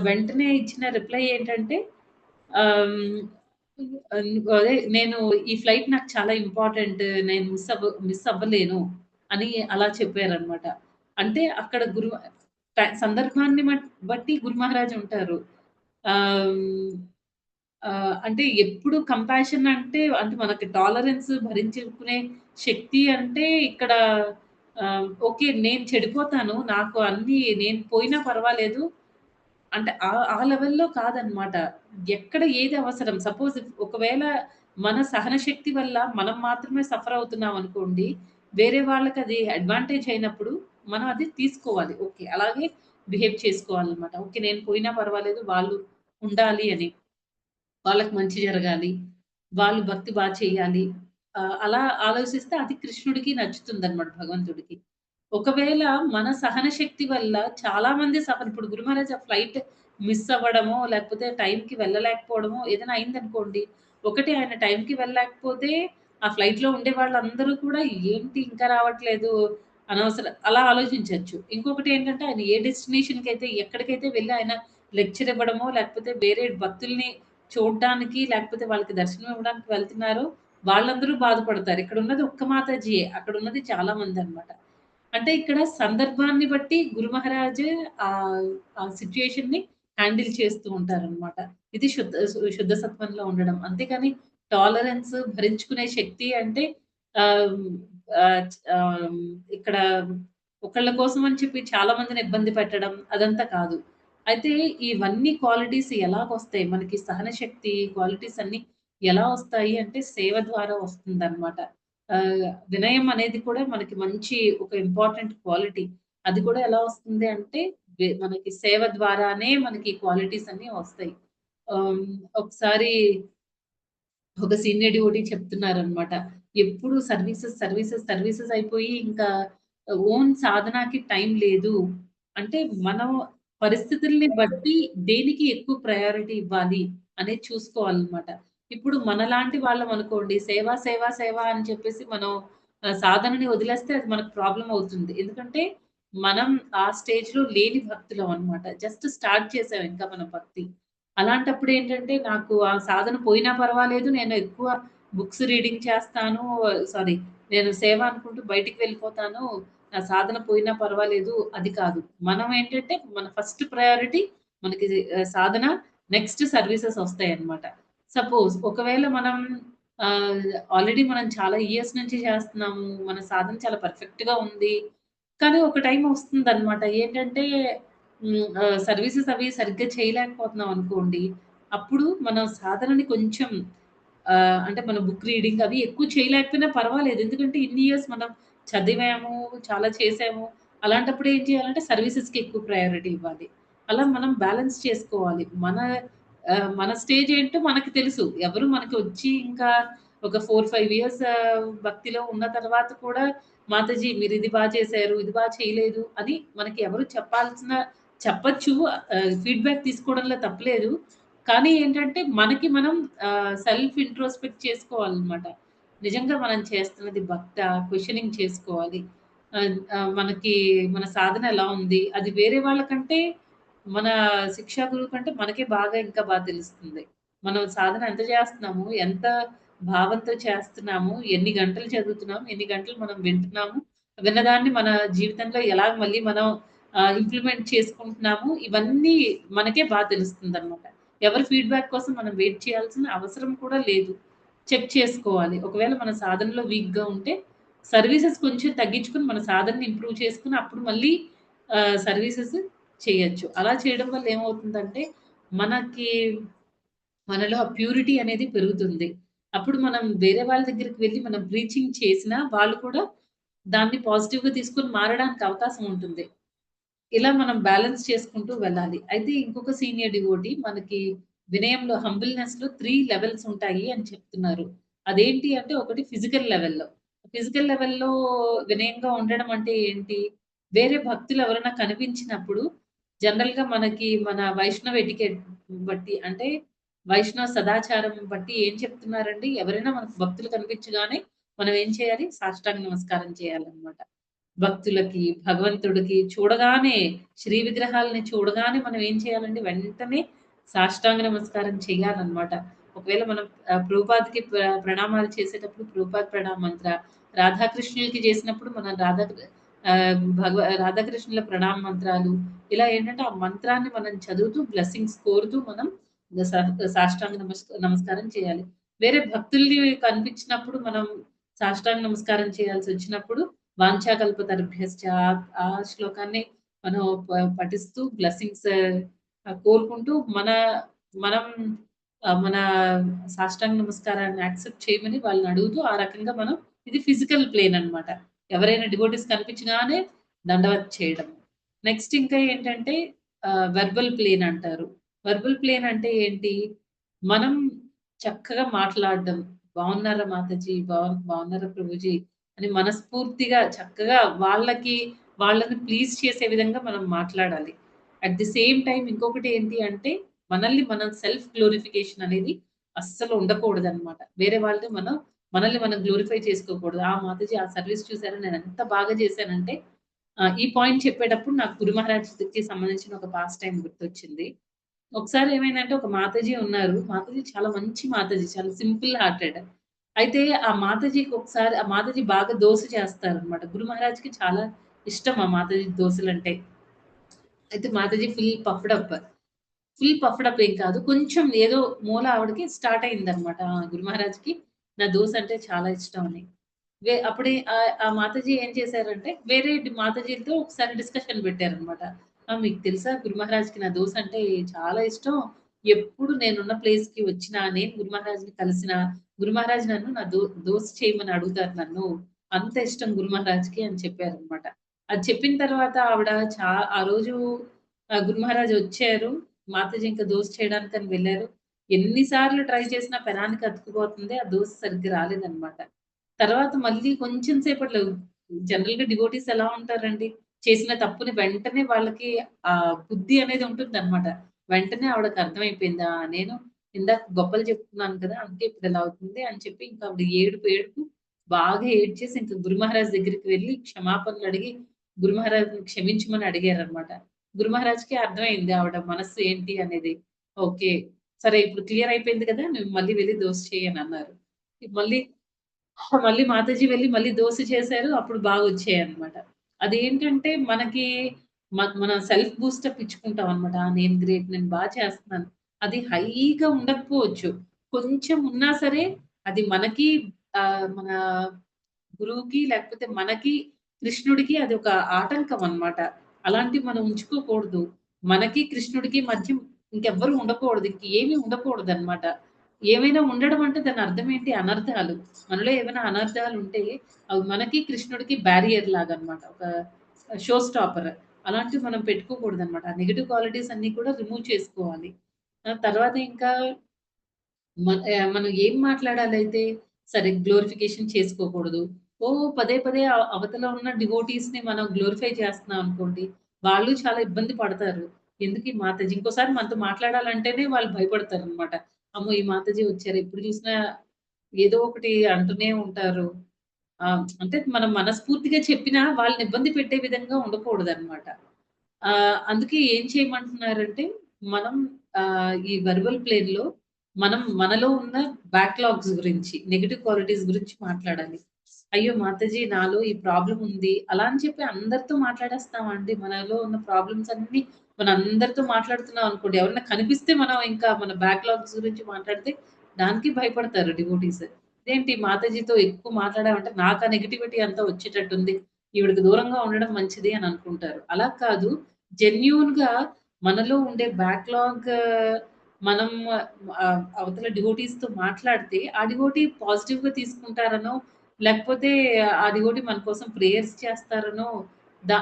వెంటనే ఇచ్చిన రిప్లై ఏంటంటే ఆహ్, అదే నేను ఈ ఫ్లైట్ నాకు చాలా ఇంపార్టెంట్. నేను మిస్ అవ్వలేను అని అలా చెప్పారనమాట. అంటే అక్కడ సందర్భాన్ని బట్టి గురు మహారాజ్ ఉంటారు. ఆహ్, అంటే ఎప్పుడు కంపాషన్ అంటే మనకి టాలరెన్స్ భరించుకునే శక్తి అంటే ఇక్కడ ఓకే. నేను చెడిపోతాను. నాకు నేను పోయినా పర్వాలేదు. అంటే ఆ లెవెల్‌లో కాదనమాట. ఎక్కడ ఏది అవసరం సపోజ్ ఒకవేళ మన సహన శక్తి వల్ల మనం మాత్రమే సఫర్ అవుతున్నాం అనుకోండి. వేరే వాళ్ళకది అడ్వాంటేజ్ అయినప్పుడు మనం అది తీసుకోవాలి. ఓకే. అలాగే బిహేవ్ చేసుకోవాలనమాట. ఓకే. నేను పోయినా పర్వాలేదు వాళ్ళు ఉండాలి అని. వాళ్ళకి మంచి జరగాలి. వాళ్ళు భక్తి చేయాలి. అలా ఆలోచిస్తే అది కృష్ణుడికి నచ్చుతుందనమాట భగవంతుడికి. ఒకవేళ మన సహన శక్తి వల్ల చాలా మంది ఇప్పుడు గురు మహారాజ్ ఆ ఫ్లైట్ మిస్ అవ్వడమో, లేకపోతే టైంకి వెళ్ళలేకపోవడమో ఏదైనా అయిందనుకోండి. ఒకటి ఆయన టైంకి వెళ్ళలేకపోతే ఆ ఫ్లైట్‌లో ఉండే వాళ్ళందరూ కూడా ఏంటి ఇంకా రావట్లేదు అలా ఆలోచించొచ్చు. ఇంకొకటేంటంటే ఆయన ఏ డెస్టినేషన్‌కైతే ఎక్కడికైతే వెళ్లి ఆయన లెక్చర్ ఇవ్వడమో, లేకపోతే వేరే భక్తుల్ని చూడ్డానికి, లేకపోతే వాళ్ళకి దర్శనం ఇవ్వడానికి వెళ్తున్నారో వాళ్ళందరూ బాధపడతారు. ఇక్కడున్నది ఒక్క మాతాజీయే. అక్కడున్నది చాలా మందనమాట. అంటే ఇక్కడ సందర్భాన్ని బట్టి గురు మహారాజ్ ఆ సిట్యుయేషన్‌ని హ్యాండిల్ చేస్తూ ఉంటారనమాట. ఇది శుద్ధ సత్వంలో ఉండడం. అంతేగాని టాలరెన్స్ భరించుకునే శక్తి అంటే ఆహ్, ఆహ్, ఆహ్, ఇక్కడ ఒకళ్ళ కోసం అని చెప్పి చాలా మందిని ఇబ్బంది పెట్టడం అదంతా కాదు. అయితే ఇవన్నీ క్వాలిటీస్ ఎలాగొస్తాయి? మనకి సహన శక్తి క్వాలిటీస్ అన్నీ ఎలా వస్తాయి అంటే సేవ ద్వారా వస్తుందనమాట. వినయం అనేది కూడా మనకి మంచి ఒక ఇంపార్టెంట్ క్వాలిటీ. అది కూడా ఎలా వస్తుంది అంటే మనకి సేవ ద్వారానే మనకి క్వాలిటీస్ అన్నీ వస్తాయి. ఆహ్, ఒకసారి ఒక సీనియర్ డివోటీ చెప్తున్నారనమాట. ఎప్పుడు సర్వీసెస్ అయిపోయి ఇంకా ఓన్ సాధనకి టైం లేదు. అంటే మనం పరిస్థితుల్ని బట్టి దేనికి ఎక్కువ ప్రయారిటీ ఇవ్వాలి అనేది చూసుకోవాలనమాట. ఇప్పుడు మనలాంటి వాళ్ళమనుకోండి సేవ అని చెప్పేసి మనం సాధనని వదిలేస్తే అది మనకు ప్రాబ్లమ్ అవుతుంది. ఎందుకంటే మనం ఆ స్టేజ్‌లో లేని భక్తులం అనమాట. జస్ట్ స్టార్ట్ చేసాం ఇంకా మనం భక్తి. అలాంటప్పుడేంటంటే, నాకు ఆ సాధన పోయినా పర్వాలేదు. నేను ఎక్కువ బుక్స్ రీడింగ్ చేస్తాను. సారీ నేను సేవ అనుకుంటూ బయటికి వెళ్ళిపోతాను. నా సాధన పోయినా పర్వాలేదు అది కాదు. మనం ఏంటంటే, మన ఫస్ట్ ప్రయారిటీ మనకి సాధన, నెక్స్ట్ సర్వీసెస్ ఒస్తాయన్నమాట. సపోజ్ ఒకవేళ మనం ఆహ్, ఆల్రెడీ మనం చాలా ఇయర్స్ నుంచి చేస్తున్నాము. మన సాధన చాలా పర్ఫెక్ట్‌గా ఉంది. కానీ ఒక టైమ్ ఒస్తుందన్నమాట. ఏంటంటే సర్వీసెస్ అవి సరిగ్గా చేయలేకపోతున్నాం అనుకోండి. అప్పుడు మన సాధనని కొంచెం అంటే మన బుక్ రీడింగ్ అవి ఎక్కువ చేయలేకపోయినా పర్వాలేదు. ఎందుకంటే ఇన్ని ఇయర్స్ మనం చదివాము, చాలా చేసాము. అలాంటప్పుడు ఏం చేయాలంటే సర్వీసెస్‌కి ఎక్కువ ప్రయారిటీ ఇవ్వాలి. అలా మనం బ్యాలెన్స్ చేసుకోవాలి. మన స్టేజ్ ఏంటో మనకు తెలుసు. ఎవరు మనకి వచ్చి ఇంకా ఒక 4, 5 ఇయర్స్ భక్తిలో ఉన్న తర్వాత కూడా మాతాజీ మీరు ఇది చేశారు, ఇది చేయలేదు అని మనకి ఎవరు చెప్పొచ్చు. ఫీడ్‌బ్యాక్ తీసుకోవడంలో తప్పులేదు. కానీ ఏంటంటే మనకి మనం సెల్ఫ్ ఇంట్రోస్పెక్ట్ చేసుకోవాలనమాట. నిజంగా మనం చేస్తున్నది భక్తా? క్వెషనింగ్ చేసుకోవాలి. మనకి మన సాధన ఎలా ఉంది? అది వేరే వాళ్ళకంటే మన శిక్షా గురువు కంటే మనకే ఇంకా తెలుస్తుంది. మనం సాధన ఎంత చేస్తున్నాము? ఎంత భావంతో చేస్తున్నాము? ఎన్ని గంటలు చదువుతున్నాము? ఎన్ని గంటలు మనం వింటున్నాము? విన్నదాన్ని మన జీవితంలో ఎలా మళ్ళీ మనం ఇంప్లిమెంట్ చేసుకుంటున్నాము? ఇవన్నీ మనకే తెలుస్తుందనమాట. ఎవరి ఫీడ్‌బ్యాక్ కోసం మనం వెయిట్ చేయాల్సిన అవసరం కూడా లేదు. చెక్ చేసుకోవాలి. ఒకవేళ మన సాధనలో వీక్‌గా ఉంటే సర్వీసెస్ కొంచెం తగ్గించుకొని మన సాధనని ఇంప్రూవ్ చేసుకొని అప్పుడు మళ్ళీ సర్వీసెస్ చేయొచ్చు. అలా చేయడం వల్ల ఏమవుతుందంటే మనకి మనలో ఆ ప్యూరిటీ అనేది పెరుగుతుంది. అప్పుడు మనం వేరే వాళ్ళ దగ్గరికి వెళ్లి మనం ప్రీచింగ్ చేసినా వాళ్ళు కూడా దాన్ని పాజిటివ్‌గా తీసుకొని మారడానికి అవకాశం ఉంటుంది. ఇలా మనం బ్యాలెన్స్ చేసుకుంటూ వెళ్ళాలి. అయితే ఇంకొక సీనియర్ డివోటీ మనకి వినయంలో హంబుల్‌నెస్‌లో 3 లెవెల్స్ ఉంటాయి అని చెప్తున్నారు. అదేంటి అంటే ఒకటి ఫిజికల్ లెవెల్‌లో. ఫిజికల్ లెవెల్‌లో వినయంగా ఉండడం అంటే ఏంటి? వేరే భక్తులు ఎవరైనా కనిపించినప్పుడు జనరల్‌గా మనకి మన వైష్ణవ ఎటికెట్ బట్టి అంటే వైష్ణవ సదాచారం బట్టి ఏం చెప్తున్నారండి? ఎవరైనా మనకు భక్తులు కనిపించగానే మనం ఏం చేయాలి? సాష్టాంగ నమస్కారం చేయాలన్నమాట. భక్తులకి, భగవంతుడికి చూడగానే శ్రీ విగ్రహాలని చూడగానే మనం ఏం చేయాలండి? వెంటనే సాష్టాంగ నమస్కారం చేయాలనమాట. ఒకవేళ మనం ప్రభుపాద్‌కి ప్రణామాలు చేసేటప్పుడు ప్రభుపాద్ ప్రణామ మంత్ర, రాధాకృష్ణులకి చేసినప్పుడు మనం రాధాకృష్ణుల ప్రణామ మంత్రాలు ఇలా ఏంటంటే ఆ మంత్రాన్ని మనం చదువుతూ బ్లెస్సింగ్స్ కోరుతూ మనం సాష్టాంగ నమస్కారం చేయాలి. వేరే భక్తుల్ని కనిపించినప్పుడు మనం సాష్టాంగ నమస్కారం చేయాల్సొచ్చినప్పుడు వాంఛాకల్పతరుభ్యశ్చ ఆ శ్లోకాన్ని మనం పఠిస్తూ బ్లెస్సింగ్స్ కోరుకుంటూ మనం మన సాష్టాంగ నమస్కారాన్ని యాక్సెప్ట్ చేయమని వాళ్ళని అడుగుతూ ఆ రకంగా మనం ఇది ఫిజికల్ ప్లేన్ అన్నమాట. ఎవరైనా డివోటీస్ కనిపించగానే దండవత్ చేయడం. నెక్స్ట్ ఇంకా ఏంటంటే వెర్బల్ ప్లేన్ అంటారు. వెర్బల్ ప్లేన్ అంటే ఏంటి? మనం చక్కగా మాట్లాడడం. బాగున్నారా మాతాజీ? బాగున్నారా ప్రభుజీ? అని మనస్ఫూర్తిగా చక్కగా వాళ్ళని ప్లీజ్ చేసే విధంగా మనం మాట్లాడాలి. అట్ ది సేమ్ టైమ్ ఇంకొకటి ఏంటి అంటే మనల్ని మనం సెల్ఫ్ గ్లోరిఫికేషన్ అనేది అస్సలు ఉండకూడదనమాట. వేరే మనల్ని మనం గ్లోరిఫై చేసుకోకూడదు. ఆ మాతాజీ ఆ సర్విస్ చూసారా నేనెంత బాగా చేశానంటే ఈ పాయింట్ చెప్పేటప్పుడు నాకు గురు మహారాజ్‌కి సంబంధించిన ఒక పాస్ట్ టైమ్ గుర్తొచ్చింది. ఒకసారి ఏమైందంటే ఒక మాతాజీ ఉన్నారు. మాతాజీ చాలా మంచి మాతాజీ. చాలా సింపుల్ హార్టెడ్. అయితే ఆ మాతాజీ బాగా దోస చేస్తారనమాట. గురు మహారాజ్‌కి చాలా ఇష్టం ఆ మాతాజీ దోసలంటే. అయితే మాతాజీ ఫుల్ పఫ్డ్ అప్ ఏం కాదు. కొంచెం ఏదో మూల ఆవిడకి స్టార్ట్ అయిందనమాట. గురు మహారాజ్‌కి నా దోస అంటే చాలా ఇష్టం అని. అప్పుడే ఆ మాతాజీ ఏం చేశారంటే, వేరే మాతాజీలతో ఒకసారి డిస్కషన్ పెట్టారనమాట. మీకు తెలుసా గురు మహారాజ్‌కి నా దోస అంటే చాలా ఇష్టం. ఎప్పుడు నేనున్న ప్లేస్‌కి వచ్చినా, నేను గురు మహారాజ్‌ని కలిసినా, గురు మహారాజ్ నన్ను నా దోస చేయమని అడుగుతారు నన్ను. అంత ఇష్టం గురు మహారాజ్‌కి అని చెప్పారనమాట. అది చెప్పిన తర్వాత ఆవిడ ఆ రోజు గురు మహారాజ్ వచ్చారు. మాతాజీ ఇంకా దోస చేయడానికని వెళ్లారు. ఎన్ని సార్లు ట్రై చేసినా పెనానికి అతుక్కుపోతుంది. ఆ దోస సరిగ్గా రాలేదనమాట. తర్వాత మళ్ళీ కొంచెం సేపట్లో జనరల్‌గా డివోటీస్ ఎలా ఉంటారండి? చేసిన తప్పుని వెంటనే వాళ్ళకి బుద్ధి అనేది ఉంటుందనమాట. వెంటనే ఆవిడకి అర్థమైపోయింది. నేను ఇందాక గొప్పలు చెప్తున్నాను కదా! అందుకే ఇప్పుడు ఇలా అవుతుంది అని చెప్పి ఇంకా ఆవిడ ఏడుపు బాగా ఏడ్చేసి ఇంక గురు మహారాజ్ దగ్గరికి వెళ్లి క్షమాపణలడిగి గురు మహారాజ్‌ని క్షమించమని అడిగారనమాట. గురు మహారాజ్‌కి అర్థమైంది ఆవిడ మనస్సు ఏంటి అనేది. ఓకే. సరే ఇప్పుడు క్లియర్ అయిపోయింది కదా! నువ్వు మళ్ళీ వెళ్లి దోస చెయ్యి అని అన్నారు. మళ్ళీ మళ్ళీ మాతాజీ వెళ్లి మళ్ళీ దోస చేశారు. అప్పుడు బాగొచ్చాయన్నమాట. అదేంటంటే మనకి మన సెల్ఫ్ బూస్టప్ ఇచ్చుకుంటాం అన్నమాట. నేను గ్రేట్. నేను చేస్తున్నాను. అది హైగా ఉండకపోవచ్చు. కొంచెం ఉన్నా సరే అది మనకి మన గురువుకి లేకపోతే మనకి, కృష్ణుడికి అది ఒక ఆటంకం అన్నమాట. అలాంటివి మనం ఉంచుకోకూడదు. మనకి, కృష్ణుడికి మధ్య ఇంకెవ్వరు ఉండకూడదు. ఇంకేమి ఉండకూడదన్నమాట. ఏమైనా ఉండడం అంటే దాని అర్థం ఏంటి? అనర్థాలు. మనలో ఏమైనా అనర్థాలుంటే అవి మనకి, కృష్ణుడికి బ్యారియర్ లాగన్నమాట. ఒక షో స్టాపర్. అలాంటివి మనం పెట్టుకోకూడదన్నమాట. ఆ నెగెటివ్ క్వాలిటీస్ అన్నీ కూడా రిమూవ్ చేసుకోవాలి. తర్వాత ఇంకా మనం ఏం మాట్లాడాలైతే? సరే గ్లోరిఫికేషన్ చేసుకోకూడదు. పదే పదే అవతల ఉన్న డివోటీస్‌ని మనం గ్లోరిఫై చేస్తున్నాం అనుకోండి, వాళ్ళు చాలా ఇబ్బంది పడతారు. ఎందుకు ఈ మాతాజీ ఇంకోసారి మనతో మాట్లాడాలంటేనే వాళ్ళు భయపడతారనమాట. అమ్మో! ఈ మాతాజీ వచ్చారు. ఎప్పుడు చూసినా ఏదో ఒకటి అంటూనే ఉంటారు. అంటే మనం మనస్ఫూర్తిగా చెప్పినా వాళ్ళని ఇబ్బంది పెట్టే విధంగా ఉండకూడదనమాట. అందుకే ఏం చేయమంటున్నారంటే, మనం ఈ వెర్బల్ ప్లేన్‌లో మనలో ఉన్న బ్యాక్‌లాగ్స్ గురించి, నెగెటివ్ క్వాలిటీస్ గురించి మాట్లాడాలి. అయ్యో! మాతాజీ నాలో ఈ ప్రాబ్లమ్ ఉంది. అలా అని చెప్పి అందరితో మాట్లాడేస్తామా అండి? మనలో ఉన్న ప్రాబ్లమ్స్ అన్నీ అందరితో మాట్లాడుతున్నాం అనుకోండి. ఎవరైనా కనిపిస్తే మనం ఇంకా మన బ్యాక్‌లాగ్స్ గురించి మాట్లాడితే దానికి భయపడతారు డివోటీస్. ఇదేంటి మాతాజీతో ఎక్కువ మాట్లాడామంటే నాకు ఆ నెగటివిటీ అంతా వచ్చేటట్టుంది. ఈవిడకి దూరంగా ఉండడం మంచిది అని అనుకుంటారు. అలా కాదు జెన్యూన్‌గా మనలో ఉండే బ్యాక్‌లాగ్ మనం అవతల డివోటీస్‌తో మాట్లాడితే, ఆ డివోటీ పాజిటివ్‌గా తీసుకుంటారనో, లేకపోతే ఆ డివోటీ మన కోసం ప్రేయర్స్ చేస్తారనో,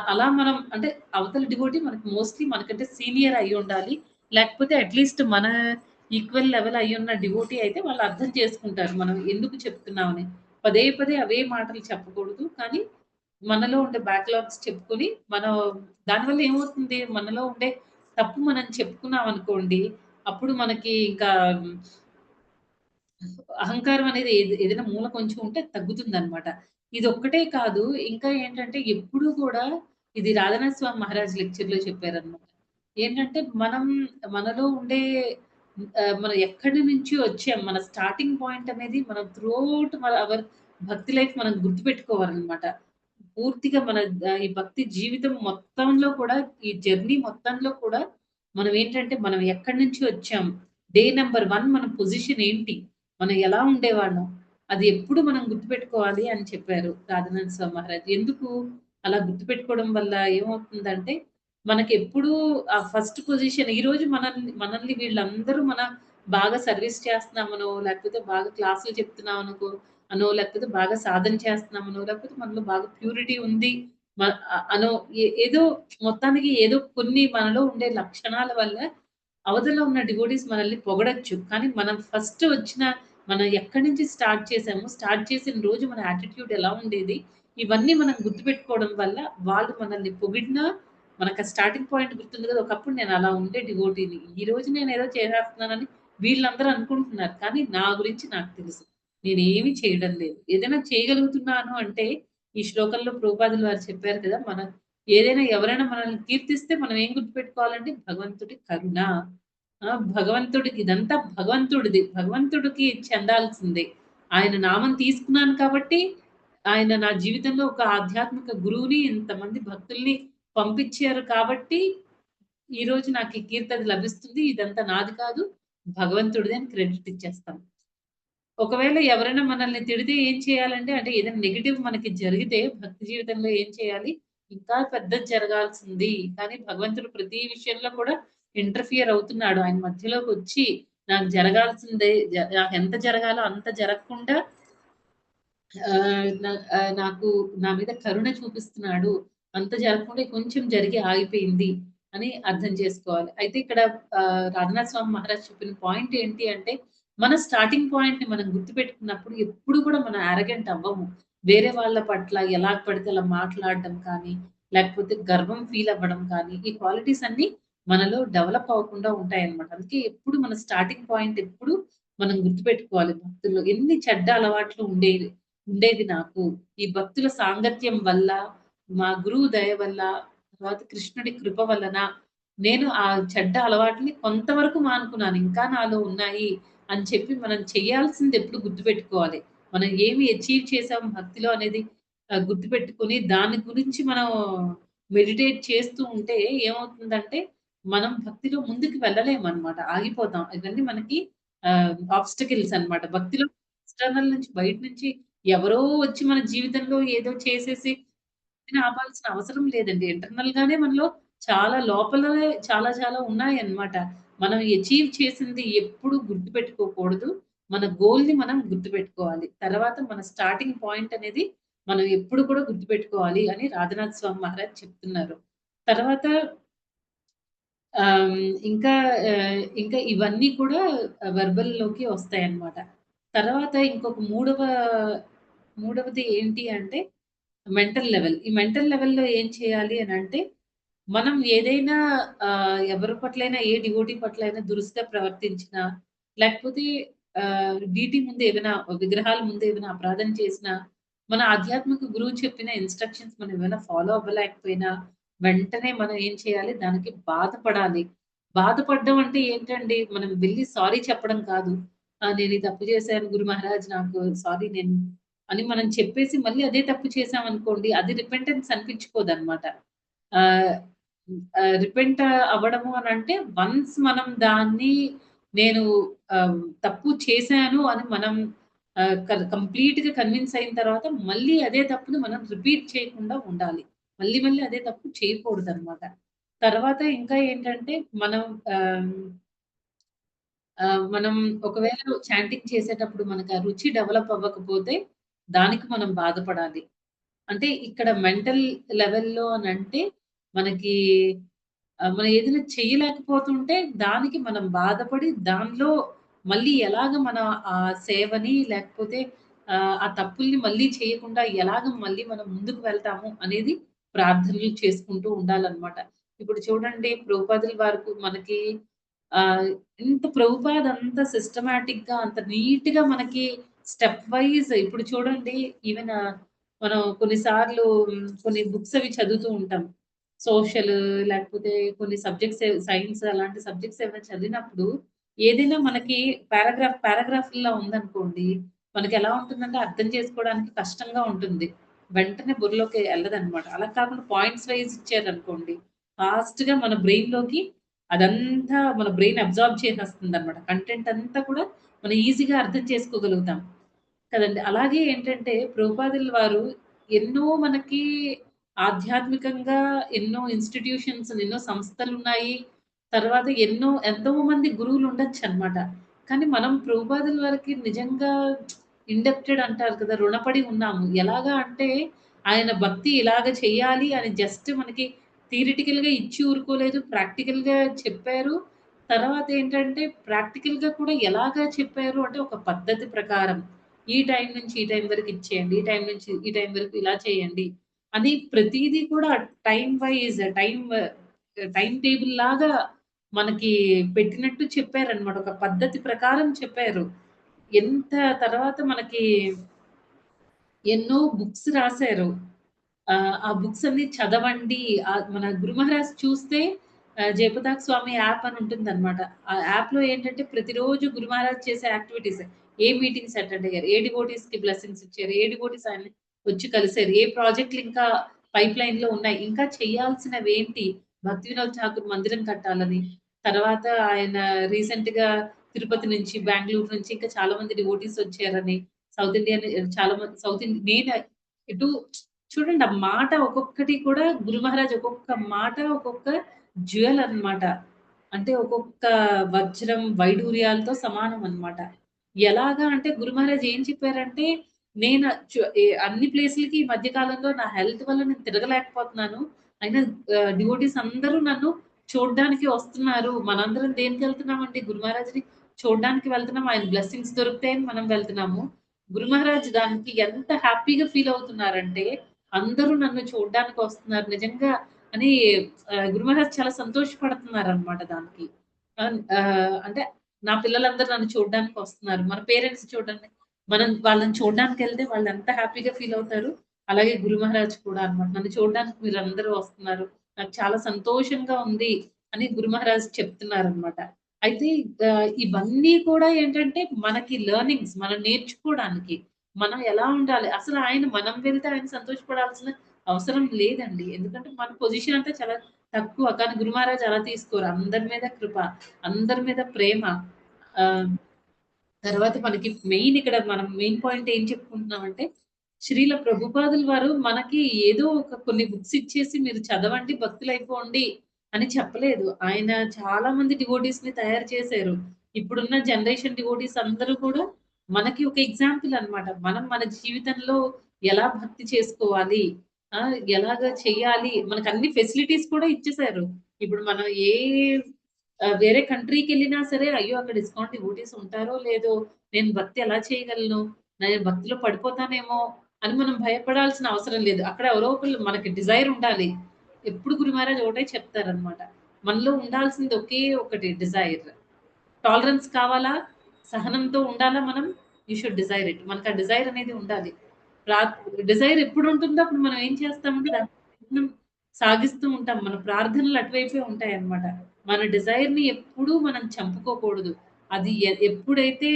అలా మనం అంటే అవతల డివోటీ మనకు మోస్ట్‌లీ మనకంటే సీనియర్ అయ్యుండాలి. లేకపోతే అట్‌లీస్ట్ మన ఈక్వల్ లెవెల్ అయ్యున్న డివోటీ అయితే వాళ్ళు అర్థం చేసుకుంటారు. మనం ఎందుకు చెప్తున్నామని. పదే పదే అవే మాటలు చెప్పకూడదు. కానీ మనలో ఉండే బ్యాక్‌లాగ్స్ చెప్పుకొని, మనం దానివల్ల ఏమవుతుంది, మనలో ఉండే తప్పు మనం చెప్పుకున్నామనుకోండి, అప్పుడు మనకి ఇంకా అహంకారం అనేది ఏదైనా మూల కొంచెం ఉంటే తగ్గుతుందనమాట. ఇదొక్కటే కాదు, ఇంకా ఏంటంటే ఎప్పుడూ కూడా ఇది రాధానాథ స్వామి మహారాజ్ లెక్చర్‌లో చెప్పారనమాట. ఏంటంటే మనలో ఉండే మనం ఎక్కడి నుంచి వచ్చాం, మన స్టార్టింగ్ పాయింట్ అనేది మనం త్రూఅవుట్ అవర్ భక్తి లైఫ్ మనం గుర్తుపెట్టుకోవాలనమాట. పూర్తిగా మన ఈ భక్తి జీవితం మొత్తంలో కూడా, ఈ జర్నీ మొత్తంలో కూడా మనం ఏంటంటే, మనం ఎక్కడి నుంచి వచ్చాం, డే నంబర్ 1 మన పొజిషన్ ఏంటి? మనం ఎలా ఉండేవాళ్ళం? అది ఎప్పుడు మనం గుర్తుపెట్టుకోవాలి అని చెప్పారు రాధానాథ స్వామి మహారాజ్. ఎందుకు అలా గుర్తుపెట్టుకోవడం వల్ల ఏమవుతుందంటే, మనకెప్పుడూ ఆ ఫస్ట్ పొజిషన్ ఈరోజు మనల్ని వీళ్ళందరూ బాగా సర్విస్ చేస్తున్నామనో, లేకపోతే బాగా క్లాసులు చెప్తున్నామనుకో లేకపోతే బాగా సాధన చేస్తున్నామనో, లేకపోతే మనలో బాగా ప్యూరిటీ ఉంది మ అనో ఏదో మొత్తానికి ఏదో కొన్ని మనలో ఉండే లక్షణాల వల్ల అవతల ఉన్న డివోటీస్ మనల్ని పొగడొచ్చు. కానీ మనం ఎక్కడి నుంచి స్టార్ట్ చేసామో, స్టార్ట్ చేసిన రోజు మన యాటిట్యూడ్ ఎలా ఉండేది, ఇవన్నీ మనం గుర్తుపెట్టుకోవడం వల్ల వాళ్ళు మనల్ని పొగిడినా మనకు ఆ స్టార్టింగ్ పాయింట్ గుర్తుంది కదా! ఒకప్పుడు నేను అలా ఉండే డివోటీని. ఈరోజు నేనేదో చేసేస్తున్నానని వీళ్ళందరూ అనుకుంటున్నారు. కానీ నా గురించి నాకు తెలుసు. నేనేమి చేయడం లేదు. ఏదైనా చేయగలుగుతున్నాను అంటే, ఈ శ్లోకంలో ప్రభుపాదులు వారు చెప్పారు కదా! ఎవరైనా మనల్ని కీర్తిస్తే మనం ఏం గుర్తుపెట్టుకోవాలంటే భగవంతుడి కరుణ. భగవంతుడికి ఇదంతా భగవంతుడిది. భగవంతుడికి చెందాల్సిందే. ఆయన నామం తీసుకున్నాను కాబట్టి, ఆయన నా జీవితంలో ఒక ఆధ్యాత్మిక గురువుని, ఇంతమంది భక్తుల్ని పంపించారు కాబట్టి, ఈరోజు నాకు ఈ కీర్తన లభిస్తుంది. ఇదంతా నాది కాదు, భగవంతుడిది అని క్రెడిట్ ఇచ్చేస్తాం. ఒకవేళ ఎవరైనా మనల్ని తిడితే ఏం చేయాలంటే, అంటే ఏదైనా నెగెటివ్ మనకి జరిగితే భక్తి జీవితంలో ఏం చేయాలి? ఇంకా పెద్దది జరగాల్సింది. కానీ భగవంతుడు ప్రతి విషయంలో కూడా ఇంటర్ఫియర్ అవుతున్నాడు. ఆయన మధ్యలోకొచ్చి నాకు జరగాల్సిందే నాకెంత జరగాలో అంత జరగకుండా నాకు నా మీద కరుణ చూపిస్తున్నాడు. అంత జరగకుండా కొంచెం జరిగి ఆగిపోయింది అని అర్థం చేసుకోవాలి. అయితే ఇక్కడ రాధనాథ స్వామి మహారాజ్ చెప్పిన పాయింట్ ఏంటి అంటే, మన స్టార్టింగ్ పాయింట్‌ని మనం గుర్తుపెట్టుకున్నప్పుడు ఎప్పుడు కూడా మనం యారగెంట్ అవ్వము. వేరే వాళ్ళ పట్ల ఎలా పడితే అలా మాట్లాడడం కానీ, లేకపోతే గర్వం ఫీల్ అవ్వడం కానీ, ఈ క్వాలిటీస్ అన్నీ మనలో డెవలప్ అవ్వకుండా ఉంటాయన్నమాట. అందుకే ఎప్పుడు మన స్టార్టింగ్ పాయింట్ ఎప్పుడు మనం గుర్తుపెట్టుకోవాలి భక్తుల్లో. ఎన్ని చెడ్డ అలవాట్లు ఉండేది నాకు. ఈ భక్తుల సాంగత్యం వల్ల, మా గురువు దయ వల్ల, తర్వాత కృష్ణుడి కృప వలన నేను ఆ చెడ్డ అలవాటుని కొంతవరకు మానుకున్నాను. ఇంకా నాలో ఉన్నాయి అని చెప్పి మనం చేయాల్సింది ఎప్పుడు గుర్తుపెట్టుకోవాలి. మనం ఏమి అచీవ్ చేసాం భక్తిలో అనేది గుర్తుపెట్టుకొని దాని గురించి మనం మెడిటేట్ చేస్తూ ఉంటే ఏమవుతుందంటే, మనం భక్తిలో ముందుకు వెళ్ళలేమనమాట. ఆగిపోతాం. ఇవన్నీ మనకి ఆబ్స్టకిల్స్ అన్నమాట. భక్తిలో ఎక్స్‌టర్నల్ నుంచి బయట నుంచి ఎవరో వచ్చి మన జీవితంలో ఏదో చేసేసి ఆపాల్సిన అవసరం లేదండి. ఇంటర్నల్‌గానే మనలో చాలా లోపలే చాలా చాలా ఉన్నాయన్నమాట. మనం అచీవ్ చేసింది ఎప్పుడు గుర్తుపెట్టుకోకూడదు. మన గోల్‌ని మనం గుర్తుపెట్టుకోవాలి. తర్వాత మన స్టార్టింగ్ పాయింట్ అనేది మనం ఎప్పుడు కూడా గుర్తుపెట్టుకోవాలి అని రాధనాథ్ స్వామి మహారాజ్ చెప్తున్నారు. తర్వాత ఆహ్, ఇంకా ఇంకా ఇవన్నీ కూడా వెర్బల్‌లోకి వస్తాయన్నమాట. తర్వాత ఇంకొక మూడవది ఏంటి అంటే మెంటల్ లెవెల్. ఈ మెంటల్ లెవెల్‌లో ఏం చేయాలి అనంటే, మనం ఏదైనా ఎవరి పట్లైనా ఏ డివోటీ పట్లైనా దురుసుగా ప్రవర్తించినా, లేకపోతే డీటీ ముందు ఏమైనా విగ్రహాల ముందు ఏమైనా అపరాధం చేసినా, మన ఆధ్యాత్మిక గురువు చెప్పిన ఇన్‌స్ట్రక్షన్స్ మనం ఏమైనా ఫాలో అవ్వలేకపోయినా, వెంటనే మనం ఏం చేయాలి? దానికి బాధపడాలి. బాధపడడం అంటే ఏంటండి? మనం వెళ్లి సారీ చెప్పడం కాదు. నేను ఈ తప్పు చేశాను గురు మహారాజ్ నాకు సారీ అని మనం చెప్పేసి మళ్ళీ అదే తప్పు చేశామనుకోండి, అది రిపెంటెన్స్ అనిపించుకోదనమాట. ఆహ్, రిపెంట్ అవ్వడము అనంటే వన్స్ మనం దాన్ని నేను తప్పు చేశాను అని మనం కంప్లీట్‌గా కన్విన్స్ అయిన తర్వాత మళ్ళీ అదే తప్పుని మనం రిపీట్ చేయకుండా ఉండాలి. మళ్ళీ మళ్ళీ అదే తప్పు చేయకూడదనమాట. తర్వాత ఇంకా ఏంటంటే మనం ఆహ్, మనం ఒకవేళ చాంటింగ్ చేసేటప్పుడు మనకు ఆ రుచి డెవలప్ అవ్వకపోతే దానికి మనం బాధపడాలి. అంటే ఇక్కడ మెంటల్ లెవెల్‌లో అనంటే మనకి మనం ఏదైనా చేయలేకపోతుంటే దానికి మనం బాధపడి దానిలో మళ్ళీ ఎలాగ మన ఆ సేవని లేకపోతే ఆ తప్పుల్ని మళ్ళీ చేయకుండా ఎలాగ మళ్ళీ మనం ముందుకు వెళ్తాము అనేది ప్రార్థనలు చేసుకుంటూ ఉండాలన్నమాట. ఇప్పుడు చూడండి ప్రభుపాదుల వారు మనకి ఆహ్, ఇంత ప్రభుపాద అంత సిస్టమాటిక్‌గా అంత నీట్‌గా మనకి స్టెప్ వైస్ ఇప్పుడు చూడండి ఈవెన్ మనం కొన్నిసార్లు కొన్ని బుక్స్ అవి చదువుతూ ఉంటాం. సోషల్ లేకపోతే కొన్ని సబ్జెక్ట్స్ సైన్స్ అలాంటి సబ్జెక్ట్స్ ఏమైనా చదివినప్పుడు ఏదైనా మనకి పారాగ్రాఫ్‌లా ఉందనుకోండి, మనకెలా ఉంటుందంటే అర్థం చేసుకోవడానికి కష్టంగా ఉంటుంది. వెంటనే బుర్రలోకి ఎళ్ళదనమాట. అలా కాకుండా పాయింట్స్ వైస్ ఇచ్చారనుకోండి, ఫాస్ట్‌గా మన బ్రెయిన్‌లోకి అదంతా మన బ్రెయిన్ అబ్జార్బ్ చేసేస్తుందనమాట. కంటెంట్ అంతా కూడా మనం ఈజీగా అర్థం చేసుకోగలుగుతాం. కదండీ! అలాగే ఏంటంటే ప్రభుపాదుల వారు ఎన్నో మనకి ఆధ్యాత్మికంగా ఎన్నో ఇన్‌స్టిట్యూషన్స్, ఎన్నో సంస్థలున్నాయి. తర్వాత ఎంతో మంది గురువులుండొచ్చనమాట. కానీ మనం ప్రభుపాదుల వారికి నిజంగా ఇండెప్టెడ్ అంటారు కదా! రుణపడి ఉన్నాము. ఎలాగా అంటే ఆయన భక్తి ఇలాగ చేయాలి అని జస్ట్ మనకి థియరిటికల్‌గా ఇచ్చి ఊరుకోలేదు. ప్రాక్టికల్‌గా చెప్పారు. తర్వాతేంటంటే ప్రాక్టికల్‌గా కూడా ఎలాగా చెప్పారు అంటే ఒక పద్ధతి ప్రకారం. ఈ టైం నుంచి ఈ టైం వరకు ఇచ్చేయండి. ఈ టైం నుంచి ఈ టైం వరకు ఇలా చేయండి. అని ప్రతీదీ కూడా టైమ్ వైస్ టైమ్ టేబుల్ లాగా మనకి పెట్టినట్టు చెప్పారనమాట. ఒక పద్ధతి ప్రకారం చెప్పారు. ఎంత తర్వాత మనకి ఎన్నో బుక్స్ రాసారు. ఆ బుక్స్ అన్నీ చదవండి. మన గురు మహారాజ్ చూస్తే 'జయపతాక స్వామి' యాప్ అని ఉంటుందనమాట. ఆ యాప్‌లో ఏంటంటే ప్రతిరోజు గురు మహారాజ్ చేసే యాక్టివిటీస్. ఏ మీటింగ్స్ అటెండ్ అయ్యారు, ఏ డివోటీస్‌కి బ్లెస్సింగ్స్ ఇచ్చారు, ఏ డివోటీస్ ఆయన్ని వచ్చి కలిసారు, ఏ ప్రాజెక్ట్‌లు ఇంకా పైప్‌లైన్‌లో ఉన్నాయి, ఇంకా చేయాల్సినవేంటి, భక్తి వినోద్ ఠాకూర్ మందిరం కట్టాలని, తర్వాత ఆయన రీసెంట్‌గా తిరుపతి నుంచి, బెంగుళూరు నుంచి ఇంకా చాలా మంది డివోటీస్ వచ్చారని, సౌత్ ఇండియన్ చాలా మంది సౌత్ ఇండి నేను ఇటు చూడండి ఆ మాట ఒక్కొక్కటి కూడా గురు మహారాజ్ ఒక్కొక్క మాట ఒక్కొక్క జ్యువెల్ అన్నమాట. అంటే ఒక్కొక్క వజ్రం, వైడూర్యాలతో సమానం అన్నమాట. ఎలాగా అంటే గురు మహారాజ్ ఏం చెప్పారంటే, నేను అన్ని ప్లేసులకి ఈ మధ్య కాలంలో నా హెల్త్ వల్ల నేను తిరగలేకపోతున్నాను. అయినా డివోటీస్ అందరూ నన్ను చూడ్డానికి వస్తున్నారు. మనందరం దేనికెళ్తున్నామండి? గురు మహారాజ్‌ని చూడ్డానికి వెళ్తున్నాం. ఆయన బ్లెస్సింగ్స్ దొరుకుతాయని మనం వెళ్తున్నాము. గురు మహారాజ్ దానికి ఎంత హ్యాపీగా ఫీల్ అవుతున్నారంటే, అందరూ నన్ను చూడ్డానికి వస్తున్నారు నిజంగా అని గురు మహారాజ్ చాలా సంతోషపడుతున్నారనమాట దానికి. అంటే నా పిల్లలందరూ నన్ను చూడ్డానికి వస్తున్నారు. మన పేరెంట్స్ చూడండి. మనం వాళ్ళని చూడ్డానికెళ్తే వాళ్ళెంత హ్యాపీగా ఫీల్ అవుతారు. అలాగే గురు మహారాజ్ కూడా అన్నమాట. నన్ను చూడ్డానికి మీరందరూ వస్తున్నారు. నాకు చాలా సంతోషంగా ఉంది అని గురు మహారాజ్ చెప్తున్నారనమాట. అయితే ఇవన్నీ కూడా ఏంటంటే మనకి లెర్నింగ్స్ మనం నేర్చుకోవడానికి. మనం ఎలా ఉండాలి? అసలు మనం వెళ్తే ఆయన సంతోషపడాల్సిన అవసరం లేదండి. ఎందుకంటే మన పొజిషన్ అంతా చాలా తక్కువ. కానీ గురు మహారాజ్ అలా తీసుకోరు. అందరి మీద కృప, అందరి మీద ప్రేమ. ఆహ్, తర్వాత మనకి మనం మెయిన్ పాయింట్ ఏం చెప్పుకుంటున్నామంటే, శ్రీల ప్రభుపాదుల వారు మనకి ఏదో కొన్ని బుక్స్ ఇచ్చేసి మీరు చదవండి, భక్తులైపోండి అని చెప్పలేదు. ఆయన చాలా మంది డివోటీస్‌ని తయారు చేశారు. ఇప్పుడున్న జనరేషన్ డివోటీస్ అందరూ కూడా మనకి ఒక ఎగ్జాంపుల్ అన్నమాట. మనం మన జీవితంలో ఎలా భక్తి చేసుకోవాలి, ఎలాగా చేయాలి, మనకన్ని ఫెసిలిటీస్ కూడా ఇచ్చేసారు. ఇప్పుడు మనం వేరే కంట్రీకెళ్ళినా సరే, అయ్యో! అక్కడ ఇస్కాన్ డివోటీస్ ఉంటారో లేదో, నేను భక్తి ఎలా చేయగలను? నేను భక్తిలో పడిపోతానేమో అని మనం భయపడాల్సిన అవసరం లేదు. అక్కడ ఎవరో ఒకళ్ళు మనకి డిజైర్ ఉండాలి. ఎప్పుడు గురు మహారాజ్ ఒకటే చెప్తారనమాట. మనలో ఉండాల్సింది ఒకే ఒకటి డిజైర్. టాలరెన్స్ కావాలా? సహనంతో ఉండాలా మనం? You should desire it. మనకు ఆ డిజైర్ అనేది ఉండాలి. ప్రా డిజైర్ ఎప్పుడుంటుందో అప్పుడు మనం ఏం చేస్తామంటే దాని ప్రయత్నం సాగిస్తూ ఉంటాం. మన ప్రార్థనలు అటువైపే ఉంటాయన్నమాట. మన డిజైర్‌ని ఎప్పుడూ మనం చంపుకోకూడదు. అది ఎప్పుడైతే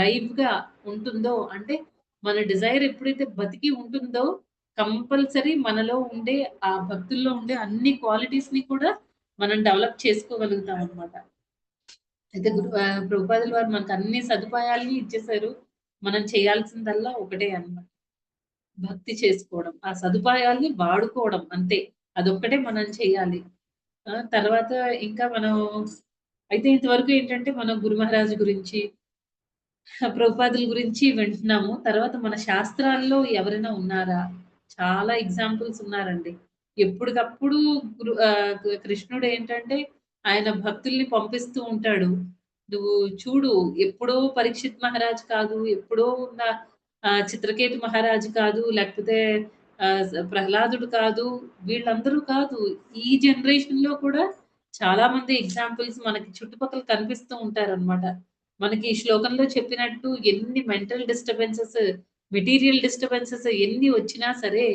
లైవ్‌గా ఉంటుందో అంటే మన డిజైర్ ఎప్పుడైతే బతికి ఉంటుందో కంపల్సరీ మనలో ఉండే ఆ భక్తుల్లో ఉండే అన్ని క్వాలిటీస్‌ని కూడా మనం డెవలప్ చేసుకోగలుగుతామన్నమాట. అయితే ప్రభుపాదుల వారు మనకన్ని సదుపాయాల్ని ఇచ్చేసారు. మనం చేయాల్సిందల్లా ఒకటే అన్నమాట. భక్తి చేసుకోవడం. ఆ సదుపాయాల్ని వాడుకోవడం అంతే. అదొక్కటే మనం చేయాలి. తర్వాత ఇంకా మనం అయితే ఇంతవరకు ఏంటంటే మనం గురు మహారాజ్ గురించి, ప్రభుపాదుల గురించి వింటున్నాము. తర్వాత మన శాస్త్రాల్లో ఎవరైనా ఉన్నారా? చాలా ఎగ్జాంపుల్స్ ఉన్నారండి. ఎప్పటికప్పుడు కృష్ణుడు ఏంటంటే ఆయన భక్తుల్ని పంపిస్తూ ఉంటాడు. నువ్వు చూడు ఎప్పుడో పరీక్షిత్ మహారాజ్ కాదు, ఎప్పుడో ఉన్న చిత్రకేతు మహారాజ్ కాదు, లేకపోతే ప్రహ్లాదుడు కాదు, వీళ్ళందరూ కాదు. ఈ జనరేషన్‌లో కూడా చాలా మంది ఎగ్జాంపుల్స్ మనకి చుట్టుపక్కల కనిపిస్తూ ఉంటారనమాట. మనకి ఈ శ్లోకంలో చెప్పినట్టు ఎన్ని మెంటల్ డిస్టర్బెన్సెస్, మెటీరియల్ డిస్టర్బెన్సెస్ ఎన్ని వచ్చినా సరే,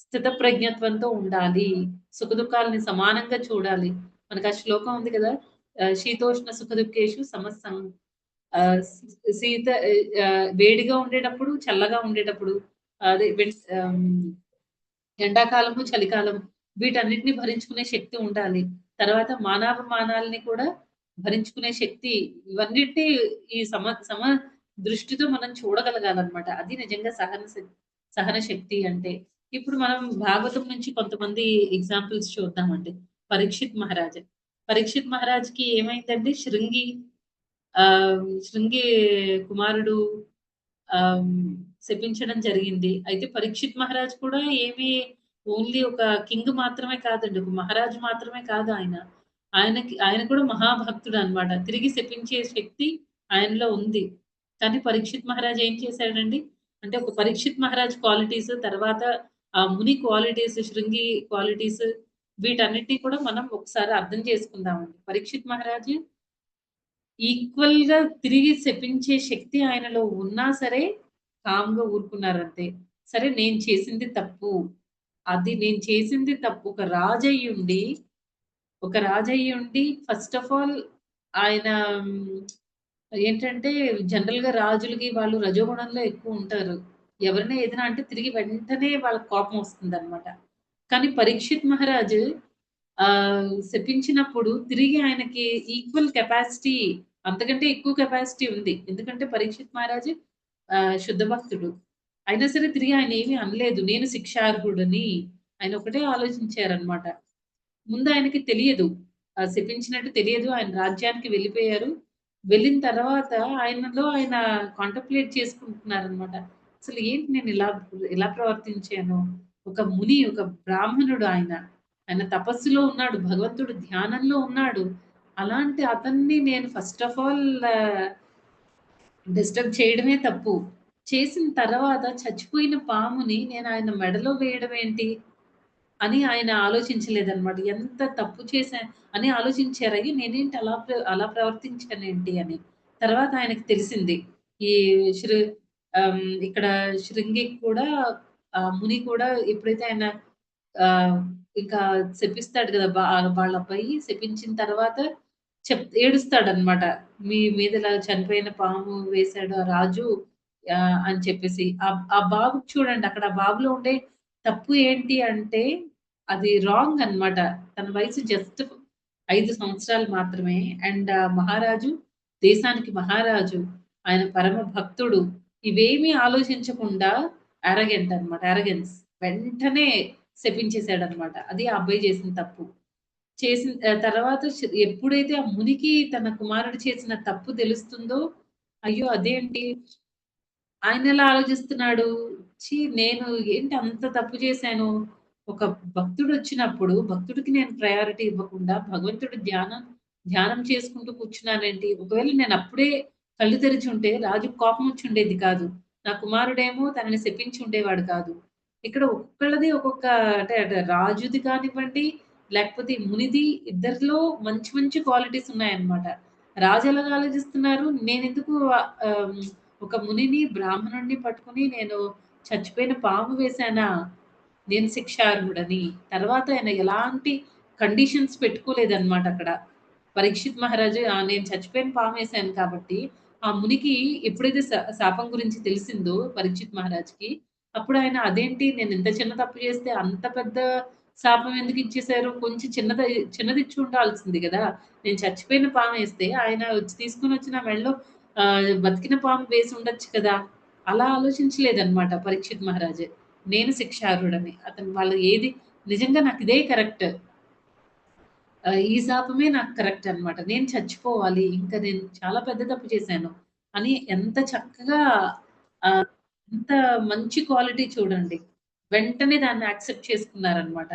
స్థితప్రజ్ఞత్వంతో ఉండాలి. సుఖదుఖాల్ని సమానంగా చూడాలి. మనకు ఆ శ్లోకం ఉంది కదా! శీతోష్ణ సుఖదుఖేషు సమస్సం శీత వేడిగా ఉండేటప్పుడు, చల్లగా ఉండేటప్పుడు అదే ఎండాకాలము, చలికాలం వీటన్నిటిని భరించుకునే శక్తి ఉండాలి. తర్వాత మానాపమానాల్ని కూడా భరించుకునే శక్తి ఇవన్నిటిని ఈ సమ దృష్టితో మనం చూడగలగాలనమాట. అది నిజంగా సహన శక్తి అంటే. ఇప్పుడు మనం భాగవతం నుంచి కొంతమంది ఎగ్జాంపుల్స్ చూద్దామండి. పరీక్షిత్ మహారాజ్. పరీక్షిత్ మహారాజ్‌కి ఏమైందంటే శృంగి కుమారుడు ఆహ్, శపించడం జరిగింది. అయితే పరీక్షిత్ మహారాజ్ కూడా ఓన్లీ ఒక కింగ్ మాత్రమే కాదండి. ఒక మహారాజు మాత్రమే కాదు ఆయన. ఆయన కూడా మహాభక్తుడనమాట. తిరిగి శపించే శక్తి ఆయనలో ఉంది. కానీ పరీక్షిత్ మహారాజ్ ఏం చేశాడండి? అంటే ఒక పరీక్షిత్ మహారాజ్ క్వాలిటీస్, తర్వాత ఆ ముని క్వాలిటీస్, శృంగి క్వాలిటీస్ వీటన్నిటిని కూడా మనం ఒకసారి అర్థం చేసుకుందామండి. పరీక్షిత్ మహారాజ్ ఈక్వల్‌గా తిరిగి శపించే శక్తి ఆయనలో ఉన్నా సరే, కామ్‌గా ఊరుకున్నారంతే. సరే నేను చేసింది తప్పు. అది నేను చేసింది తప్పు. ఒక రాజయ్యుండి ఫస్ట్ ఆఫ్ ఆల్ ఆయన ఏంటంటే జనరల్‌గా రాజులకి వాళ్ళు రజోగుణంలో ఎక్కువుంటారు. ఎవరైనా ఏదైనా అంటే తిరిగి వెంటనే వాళ్ళకి కోపం వస్తుందనమాట. కానీ పరీక్షిత్ మహారాజ్ శపించినప్పుడు తిరిగి ఆయనకి ఈక్వల్ కెపాసిటీ అంతకంటే ఎక్కువ కెపాసిటీ ఉంది. ఎందుకంటే పరీక్షిత్ మహారాజ్ శుద్ధ భక్తుడు. అయినా సరే తిరిగి ఆయన ఏమి అనలేదు. నేను శిక్షార్హుడని. ఆయన ఒకటే ఆలోచించారనమాట. ముందు ఆయనకి తెలియదు. శపించినట్టు తెలియదు. ఆయన రాజ్యానికి వెళ్ళిపోయారు. వెళ్ళిన తర్వాత ఆయన కాంటంప్లేట్ చేసుకుంటున్నారనమాట. అసలు ఏంటి నేను ఇలా ప్రవర్తించాను. ఒక ముని, ఒక బ్రాహ్మణుడు ఆయన. ఆయన తపస్సులో ఉన్నాడు. భగవంతుడు ధ్యానంలో ఉన్నాడు. అలాంటి అతన్ని నేను ఫస్ట్ ఆఫ్ ఆల్ డిస్టర్బ్ చేయడమే తప్పు. చేసిన తర్వాత చచ్చిపోయిన పాముని నేను ఆయన మెడలో వేయడం ఏంటి? అని ఆయన ఆలోచించలేదనమాట. ఎంత తప్పు చేశా అని ఆలోచించారు. అయ్యో! నేనేంటి అలా ప్రవర్తించానేంటి అని. తర్వాత ఆయనకి తెలిసింది. ఈ శృ ఇక్కడ శృంగికి కూడా ముని కూడా ఎప్పుడైతే ఆయన ఆహ్, ఇంకా శపిస్తాడు కదా! వాళ్ళ అబ్బాయి శపించిన తర్వాత ఏడుస్తాడనమాట. మీ మీద ఇలా చనిపోయిన పాము వేశాడు ఆ రాజు అని చెప్పేసి. ఆ బాబుకి చూడండి అక్కడ ఆ బాబులో ఉండే తప్పు ఏంటి అంటే అది రాంగ్ అన్నమాట. తన వయసు జస్ట్ 5 సంవత్సరాలు మాత్రమే. అండ్ మహారాజు దేశానికి మహారాజు. ఆయన పరమ భక్తుడు. ఇవేమీ ఆలోచించకుండా అరగెన్స్. వెంటనే శపించేసాడన్నమాట. అది ఆ అబ్బాయి చేసిన తప్పు. తర్వాత ఎప్పుడైతే ఆ మునికి తన కుమారుడు చేసిన తప్పు తెలుస్తుందో, అయ్యో! అదేంటి ఆయనెలా ఆలోచిస్తున్నాడు? నేను ఏంటి అంత తప్పు చేశాను? ఒక భక్తుడొచ్చినప్పుడు, భక్తుడికి నేను ప్రయారిటీ ఇవ్వకుండా, భగవంతుడి ధ్యానం చేసుకుంటూ కూర్చున్నానేంటి? ఒకవేళ నేనప్పుడే కళ్ళు తెరిచుంటే రాజుకి కోపమొచ్చుండేది కాదు. నా కుమారుడేమో తనని శపించి ఉండేవాడు కాదు. ఇక్కడ ఒక్కొక్కళ్ళది ఒక్కొక్క అంటే అటు రాజుది కానివ్వండి, లేకపోతే ఈ మునిది ఇద్దరిలో మంచి మంచి క్వాలిటీస్ ఉన్నాయన్నమాట. రాజు ఎలాగా ఆలోచిస్తున్నారు? నేనెందుకు ఆహ్, ఒక మునిని, బ్రాహ్మణుడిని పట్టుకొని నేను చచ్చిపోయిన పాము వేశానా? నేను శిక్షార్హుడని. తర్వాత ఆయన ఎలాంటి కండిషన్స్ పెట్టుకోలేదన్నమాట అక్కడ. పరీక్షిత్ మహారాజు నేను చచ్చిపోయిన పామేశాను కాబట్టి, ఆ మునికి ఎప్పుడైతే శాపం గురించి తెలిసిందో పరీక్షిత్ మహారాజ్‌కి, అప్పుడు ఆయన అదేంటి నేనింత చిన్న తప్పు చేస్తే అంత పెద్ద శాపం ఎందుకిచ్చేసారు? కొంచెం చిన్నదిచ్చి ఉండాల్సింది గదా! నేను చచ్చిపోయిన పామేస్తే ఆయన తీసుకొనొచ్చి నా మెడలో బతికిన పాము వేసి ఉండొచ్చు కదా! అలా ఆలోచించలేదన్నమాట పరీక్షిత్ మహారాజు. నేను శిక్షార్హుడని. అతను వాళ్ళు ఏది నిజంగా నాకిదే కరెక్ట్. ఈ శాపమే నాకు కరెక్ట్ అన్నమాట. నేను చచ్చిపోవాలి. ఇంకా నేను చాలా పెద్ద తప్పు చేశాను అని ఎంత చక్కగా ఎంత మంచి క్వాలిటీ చూడండి. వెంటనే దాన్ని యాక్సెప్ట్ చేసుకున్నారన్నమాట.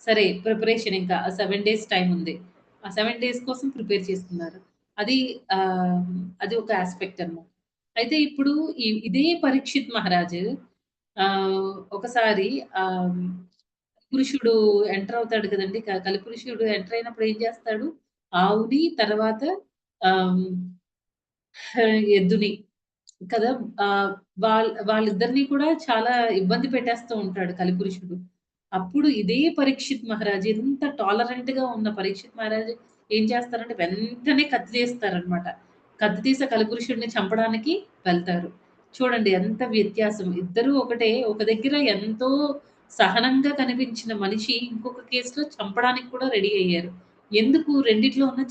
సరే ప్రిపరేషన్ ఇంకా 7 డేస్ టైమ్ ఉంది. ఆ 7 డేస్ కోసం ప్రిపేర్ చేసుకున్నారు. అది ఆహ్, అది ఒక యాస్పెక్ట్ అన్నమాట. అయితే ఇప్పుడు ఇదే పరీక్షిత్ మహారాజు ఒకసారి ఆహ్, పురుషుడు ఎంటర్ అవుతాడు కదండీ! కలిపురుషుడు ఎంటర్ అయినప్పుడు ఏం చేస్తాడు? ఆవుని తర్వాత ఆహ్, ఎద్దుని కదా! వాళ్ళిద్దరిని కూడా చాలా ఇబ్బంది పెట్టేస్తూ ఉంటాడు కలిపురుషుడు. అప్పుడు ఇదే పరీక్షిత్ మహారాజు ఎంత టాలరెంట్‌గా ఉన్న పరీక్షిత్ మహారాజు ఏం చేస్తారంటే వెంటనే కత్తి తీస్తారనమాట. కత్తి తీసి కలిపురుషుడిని చంపడానికి వెళ్తారు. చూడండి ఎంత వ్యత్యాసం. ఇద్దరూ ఒకటే. ఒక దగ్గర ఎంతో సహనంగా కనిపించిన మనిషి ఇంకొక కేస్‌లో చంపడానికి కూడా రెడీ అయ్యారు. ఎందుకు రెండిట్లో ఉన్న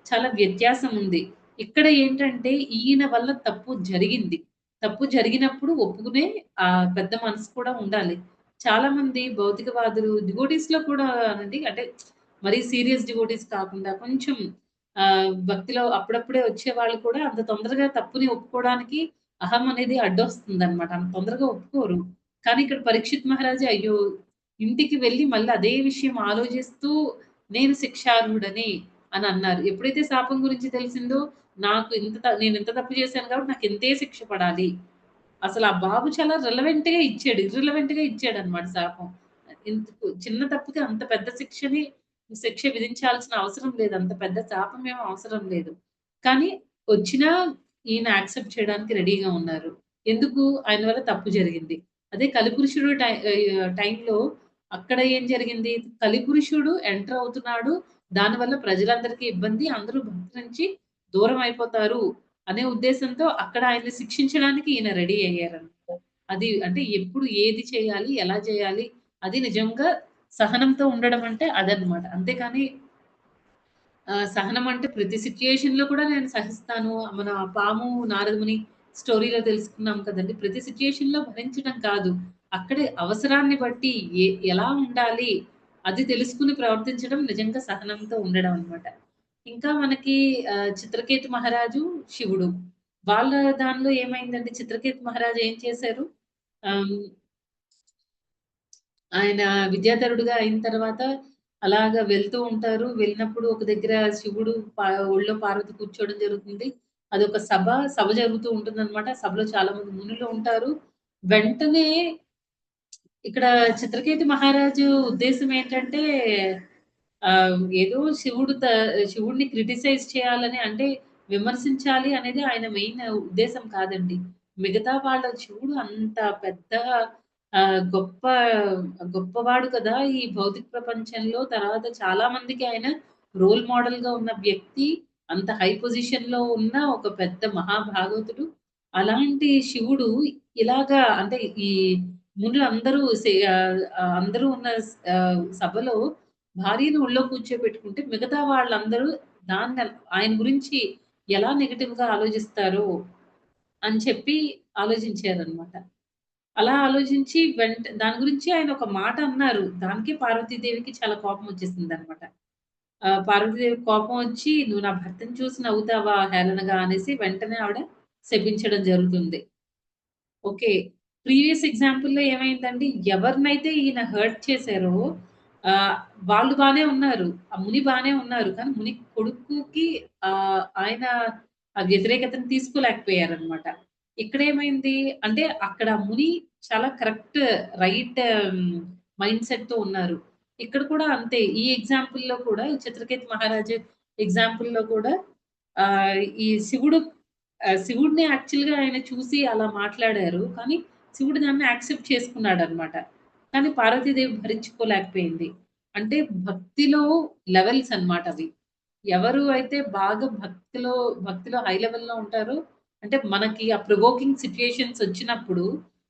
చాలా వ్యత్యాసం ఉంది. ఇక్కడ ఏంటంటే ఈయన వల్ల తప్పు జరిగింది. తప్పు జరిగినప్పుడు ఒప్పుకునే పెద్ద మనసు కూడా ఉండాలి. చాలామంది భౌతికవాదులు డివోటీస్‌లో కూడా అనండి అంటే మరీ సీరియస్ డివోటీస్ కాకుండా కొంచెం భక్తిలో అప్పుడప్పుడే వచ్చేవాళ్ళు కూడా అంత తొందరగా తప్పుని ఒప్పుకోవడానికి అహం అనేది అడ్డొస్తుందన్నమాట. అంత తొందరగా ఒప్పుకోరు. కానీ ఇక్కడ పరీక్షిత్ మహారాజు అయ్యో! ఇంటికి వెళ్లి మళ్ళీ అదే విషయం ఆలోచిస్తూ నేను శిక్షార్హుడని అని అన్నారు. ఎప్పుడైతే శాపం గురించి తెలిసిందో నేనింత తప్పు చేశాను కాబట్టి నాకింతే శిక్ష పడాలి. అసలు ఆ బాబు చాలా రిలవెంట్‌గా ఇచ్చాడు. ఇర్రిలవెంట్‌గా ఇచ్చాడన్నమాట శాపం. ఎందుకు చిన్న తప్పుకి అంత పెద్ద శిక్ష విధించాల్సిన అవసరం లేదు. అంత పెద్ద శాపం ఏమి అవసరం లేదు. కానీ వచ్చినా ఈయన యాక్సెప్ట్ చేయడానికి రెడీగా ఉన్నారు. ఎందుకు? ఆయన వల్ల తప్పు జరిగింది. అదే కలిపురుషుడు టైంలో అక్కడ ఏం జరిగింది? కలిపురుషుడు ఎంటర్ అవుతున్నాడు. దానివల్ల ప్రజలందరికీ ఇబ్బంది. అందరూ భక్తి నుంచి దూరం అయిపోతారు అనే ఉద్దేశంతో అక్కడ ఆయన్ని శిక్షించడానికి ఈయన రెడీ అయ్యారన్నమాట. అది అంటే ఎప్పుడు ఏది చేయాలి? ఎలా చేయాలి? అది నిజంగా సహనంతో ఉండడం అంటే అదన్నమాట. అంతేకాని సహనం అంటే ప్రతి సిట్యుయేషన్‌లో కూడా నేను సహిస్తాను. మన పాము, నారదముని స్టోరీలో తెలుసుకున్నాం కదండీ! ప్రతి సిట్యుయేషన్‌లో భరించడం కాదు. అక్కడే అవసరాన్ని బట్టి ఎలా ఉండాలి? అది తెలుసుకొని ప్రవర్తించడం నిజంగా సహనంతో ఉండడం అన్నమాట. ఇంకా మనకి చిత్రకేతు మహారాజు, శివుడు. వాళ్ళ దానిలో ఏమైందండి? చిత్రకేతు మహారాజు ఏం చేశారు? ఆహ్ ఆయన విద్యాధరుడుగా అయిన తర్వాత అలాగా వెళ్తూ ఉంటారు. వెళ్ళినప్పుడు ఒక దగ్గర శివుడు ఒళ్ళో పార్వతి కూర్చోవడం జరుగుతుంది. అదొక సభ జరుగుతూ ఉంటుందనమాట. సభలో చాలా మంది మునులు ఉంటారు. వెంటనే ఇక్కడ చిత్రకేతు మహారాజు ఉద్దేశ్యం ఏంటంటే ఏదో శివుడిని క్రిటిసైజ్ చేయాలని అంటే విమర్శించాలి అనేది ఆయన మెయిన్ ఉద్దేశ్యం కాదండి. మిగతా వాళ్ళ శివుడు అంత పెద్ద గొప్ప గొప్పవాడు కదా! ఈ భౌతిక ప్రపంచంలో తర్వాత చాలా మందికి ఆయన రోల్ మోడల్‌గా ఉన్న వ్యక్తి. అంత హై పొజిషన్‌లో ఉన్న ఒక పెద్ద మహాభాగవతుడు. అలాంటి శివుడు ఇలాగా అంటే ఈ మునులందరూ అందరూ ఉన్న సభలో భార్యని ఒళ్ళో కూర్చోబెట్టుకుంటే మిగతా వాళ్ళందరూ దాన్ని ఆయన గురించి ఎలా నెగెటివ్‌గా ఆలోచిస్తారో అని చెప్పి ఆలోచించారనమాట. అలా ఆలోచించి దాని గురించి ఆయన ఒక మాట అన్నారు. దానికి పార్వతీదేవికి చాలా కోపం వచ్చేసిందనమాట. పార్వతీదేవికి కోపం వచ్చి "నువ్వు నా భర్తని చూసి నవ్వుతావా హేళనగా" అనేసి వెంటనే ఆవిడ శపించడం జరుగుతుంది. ఓకే. ప్రీవియస్ ఎగ్జాంపుల్‌లో ఏమైందండి? ఎవరినైతే ఈయన హర్ట్ చేసారో ఆహ్, వాళ్ళు బానే ఉన్నారు. ఆ ముని బానే ఉన్నారు. కానీ ముని కొడుకుకి ఆయన ఆ వ్యతిరేకతను తీసుకోలేకపోయారనమాట. ఇక్కడేమైంది అంటే అక్కడ ముని చాలా కరెక్ట్ రైట్ మైండ్ సెట్‌తో ఉన్నారు. ఇక్కడ కూడా అంతే. ఈ ఎగ్జాంపుల్‌లో కూడా ఈ చిత్రకేతు మహారాజు ఎగ్జాంపుల్‌లో కూడా ఈ శివుడిని యాక్చువల్‌గా ఆయన చూసి అలా మాట్లాడారు. కానీ శివుడు దాన్ని యాక్సెప్ట్ చేసుకున్నాడనమాట. కానీ పార్వతీదేవి భరించుకోలేకపోయింది. అంటే భక్తిలో లెవెల్స్ అన్నమాట అవి. ఎవరు అయితే బాగా భక్తిలో హై లెవెల్‌లో ఉంటారో అంటే మనకి ఆ ప్రొవోకింగ్ సిట్యుయేషన్స్ వచ్చినప్పుడు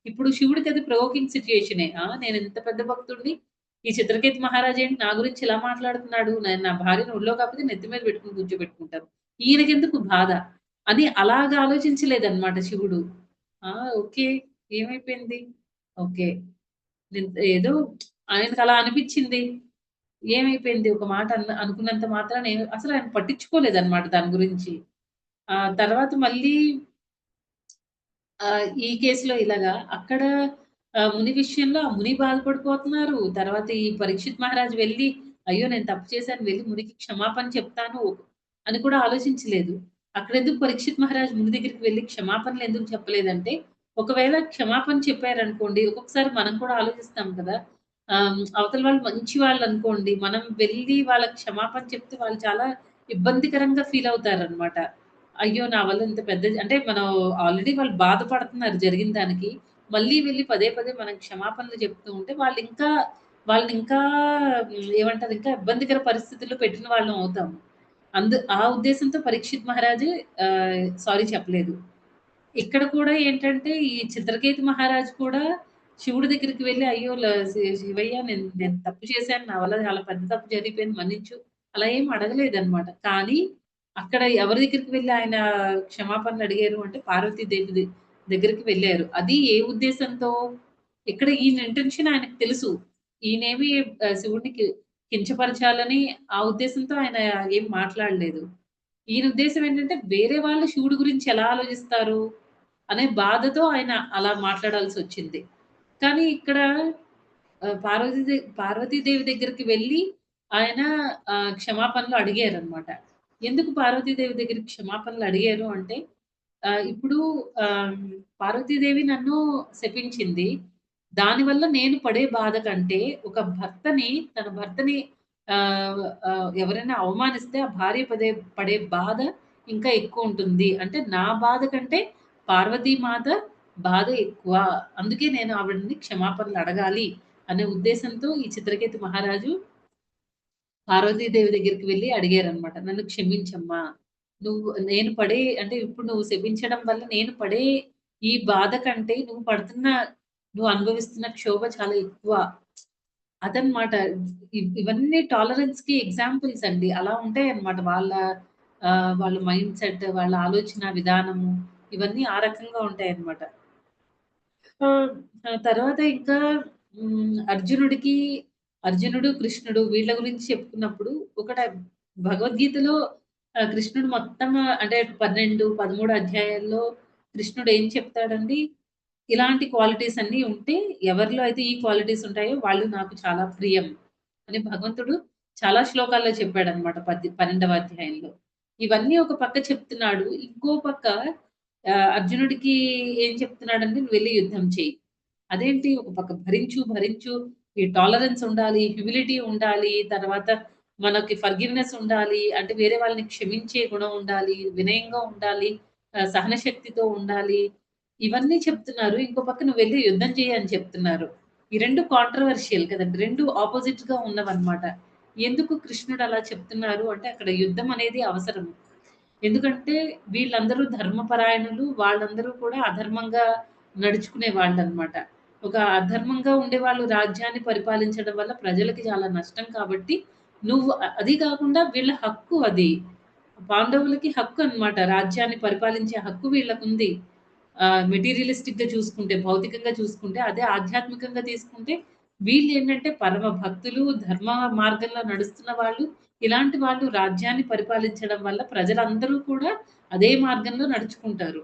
ఇప్పుడు శివుడికి అది ప్రొవోకింగ్ సిట్యుయేషనే. నేనింత పెద్ద భక్తుడిని ఈ చిత్రకేతు మహారాజు ఏంటి నా గురించి ఇలా మాట్లాడుతున్నాడు. నేను నా భార్యని ఒళ్ళో కాకపోతే నెత్తి మీద పెట్టుకొని కూర్చోబెట్టుకుంటారు. ఈయనకెందుకు బాధ? అని అలాగా ఆలోచించలేదన్నమాట శివుడు. ఆ! ఓకే. ఏమైపోయింది? ఓకే. ఏదో ఆయనకలా అనిపిచ్చింది. ఏమైపోయింది ఒక మాట అనుకున్నంత మాత్రాన అసలు ఆయన పట్టించుకోలేదన్నమాట దాని గురించి. తర్వాత మళ్ళీ ఈ కేస్‌లో ఇలాగా అక్కడ ముని విషయంలో ఆ ముని బాధపడిపోతున్నారు. తర్వాత ఈ పరీక్షిత్ మహారాజ్ వెళ్లి, అయ్యో! నేను తప్పు చేశాను వెళ్లి మునికి క్షమాపణ చెప్తాను అని కూడా ఆలోచించలేదు. అక్కడెందుకు పరీక్షిత్ మహారాజ్ ముని దగ్గరికి వెళ్లి క్షమాపణలు ఎందుకు చెప్పలేదంటే, ఒకవేళ క్షమాపణ చెప్పారనుకోండి, ఒక్కొక్కసారి మనం కూడా ఆలోచిస్తాం కదా! అవతల వాళ్ళు మంచి వాళ్ళనుకోండి, మనం వెళ్లి వాళ్ళకి క్షమాపణ చెప్తే వాళ్ళు చాలా ఇబ్బందికరంగా ఫీల్ అవుతారనమాట. అయ్యో! నా వల్ల ఇంత పెద్దది అంటే మనం ఆల్రెడీ వాళ్ళు బాధపడుతున్నారు జరిగిన దానికి. మళ్ళీ వెళ్లి పదే పదే మనం క్షమాపణలు చెప్తూ ఉంటే వాళ్ళనింకా ఏమంటారు ఇంకా ఇబ్బందికర పరిస్థితుల్లో పెట్టిన వాళ్ళం అవుతాము. ఆ ఉద్దేశంతో పరీక్షిత్ మహారాజు సారీ చెప్పలేదు. ఇక్కడ కూడా ఏంటంటే ఈ చిత్రకేతు మహారాజు కూడా శివుడి దగ్గరికి వెళ్లి అయ్యో! శివయ్య నేను నేను తప్పు చేశాను. నా వల్ల చాలా పెద్ద తప్పు జరిగిపోయింది మన్నించు. అలా ఏం అడగలేదన్నమాట. కానీ అక్కడ ఎవరి దగ్గరికి వెళ్లి ఆయన క్షమాపణలు అడిగారు అంటే పార్వతీదేవి దగ్గరికి వెళ్లారు. అది ఏ ఉద్దేశంతో ఇక్కడ ఈయన ఇంటెన్షన్ ఆయనకు తెలుసు. ఈయనేమి శివుడిని కించపరచాలని ఆ ఉద్దేశంతో ఆయన ఏం మాట్లాడలేదు. ఈయన ఉద్దేశ్యం ఏంటంటే వేరే వాళ్ళు శివుడి గురించి ఎలా ఆలోచిస్తారు అనే బాధతో ఆయన అలా మాట్లాడాల్సొచ్చింది. కానీ ఇక్కడ పార్వతీదేవి దగ్గరికి వెళ్లి ఆయన క్షమాపణలు అడిగారనమాట. ఎందుకు పార్వతీదేవి దగ్గరికి క్షమాపణలు అడిగారు అంటే ఇప్పుడు ఆహ్, పార్వతీదేవి నన్ను శపించింది. దానివల్ల నేను పడే బాధ కంటే ఒక తన భర్తని ఎవరైనా అవమానిస్తే ఆ భార్య పడే బాధ ఇంకా ఎక్కువుంటుంది. అంటే నా బాధ కంటే పార్వతీ మాత బాధ ఎక్కువ. అందుకే నేను ఆవిడని క్షమాపణలు అడగాలి అనే ఉద్దేశంతో ఈ చిత్రకేతు మహారాజు పార్వతీదేవి దగ్గరికి వెళ్లి అడిగారనమాట. "నన్ను క్షమించమ్మా. నేను పడే అంటే ఇప్పుడు నువ్వు శపించడం వల్ల నేను పడే ఈ బాధ కంటే నువ్వు అనుభవిస్తున్న క్షోభ చాలా ఎక్కువ." అదనమాట. ఇవన్నీ టాలరెన్స్‌కి ఎగ్జాంపుల్స్ అండి. అలా ఉంటాయన్నమాట వాళ్ళ మైండ్ సెట్, వాళ్ళ ఆలోచన విధానము ఇవన్నీ ఆ రకంగా ఉంటాయన్నమాట. ఆహ్, ఆ తర్వాత ఇంకా అర్జునుడు, కృష్ణుడు వీళ్ళ గురించి చెప్పుకున్నప్పుడు ఒకట భగవద్గీతలో కృష్ణుడు మొత్తం అంటే 12, 13 అధ్యాయాల్లో కృష్ణుడు ఏం చెప్తాడండి? ఇలాంటి క్వాలిటీస్ అన్నీ ఉంటే ఎవరిలో అయితే ఈ క్వాలిటీస్ ఉంటాయో వాళ్ళు నాకు చాలా ప్రియం అని భగవంతుడు చాలా శ్లోకాల్లో చెప్పాడన్నమాట 12వ అధ్యాయంలో. ఇవన్నీ ఒక పక్క చెప్తున్నాడు. ఇంకో పక్క అర్జునుడికి ఏం చెప్తున్నాడంటే "నువ్వు వెళ్లి యుద్ధం చెయ్యి." అదేంటి ఒక పక్క భరించు, ఈ టాలరెన్స్ ఉండాలి, హ్యూమిలిటీ ఉండాలి, తర్వాత మనకి ఫర్‌గివ్‌నెస్ ఉండాలి. అంటే వేరే వాళ్ళని క్షమించే గుణం ఉండాలి, వినయంగా ఉండాలి, సహన శక్తితో ఉండాలి. ఇవన్నీ చెప్తున్నారు. ఇంకో పక్క "నువ్వు వెళ్లి యుద్ధం చెయ్యి" అని చెప్తున్నారు. ఈ 2 కాంట్రోవర్షియల్ కదండీ! 2 అపోజిట్‌గా ఉన్నవన్నమాట. ఎందుకు కృష్ణుడు అలా చెప్తున్నారు అంటే అక్కడ యుద్ధం అనేది అవసరం. ఎందుకంటే వీళ్ళందరూ ధర్మపరాయణులు. వాళ్ళందరూ కూడా అధర్మంగా నడుచుకునే వాళ్ళనమాట. ఒక అధర్మంగా ఉండేవాళ్ళు రాజ్యాన్ని పరిపాలించడం వల్ల ప్రజలకి చాలా నష్టం కాబట్టి, అది కాకుండా వీళ్ళ హక్కు అది. పాండవులకి హక్కు అన్నమాట. రాజ్యాన్ని పరిపాలించే హక్కు వీళ్ళకుంది. మెటీరియలిస్టిక్‌గా చూసుకుంటే, భౌతికంగా చూసుకుంటే, అదే ఆధ్యాత్మికంగా తీసుకుంటే వీళ్ళేంటంటే పరమ భక్తులు, ధర్మ మార్గంలో నడుస్తున్న వాళ్ళు. ఇలాంటి వాళ్ళు రాజ్యాన్ని పరిపాలించడం వల్ల ప్రజలందరూ కూడా అదే మార్గంలో నడుచుకుంటారు.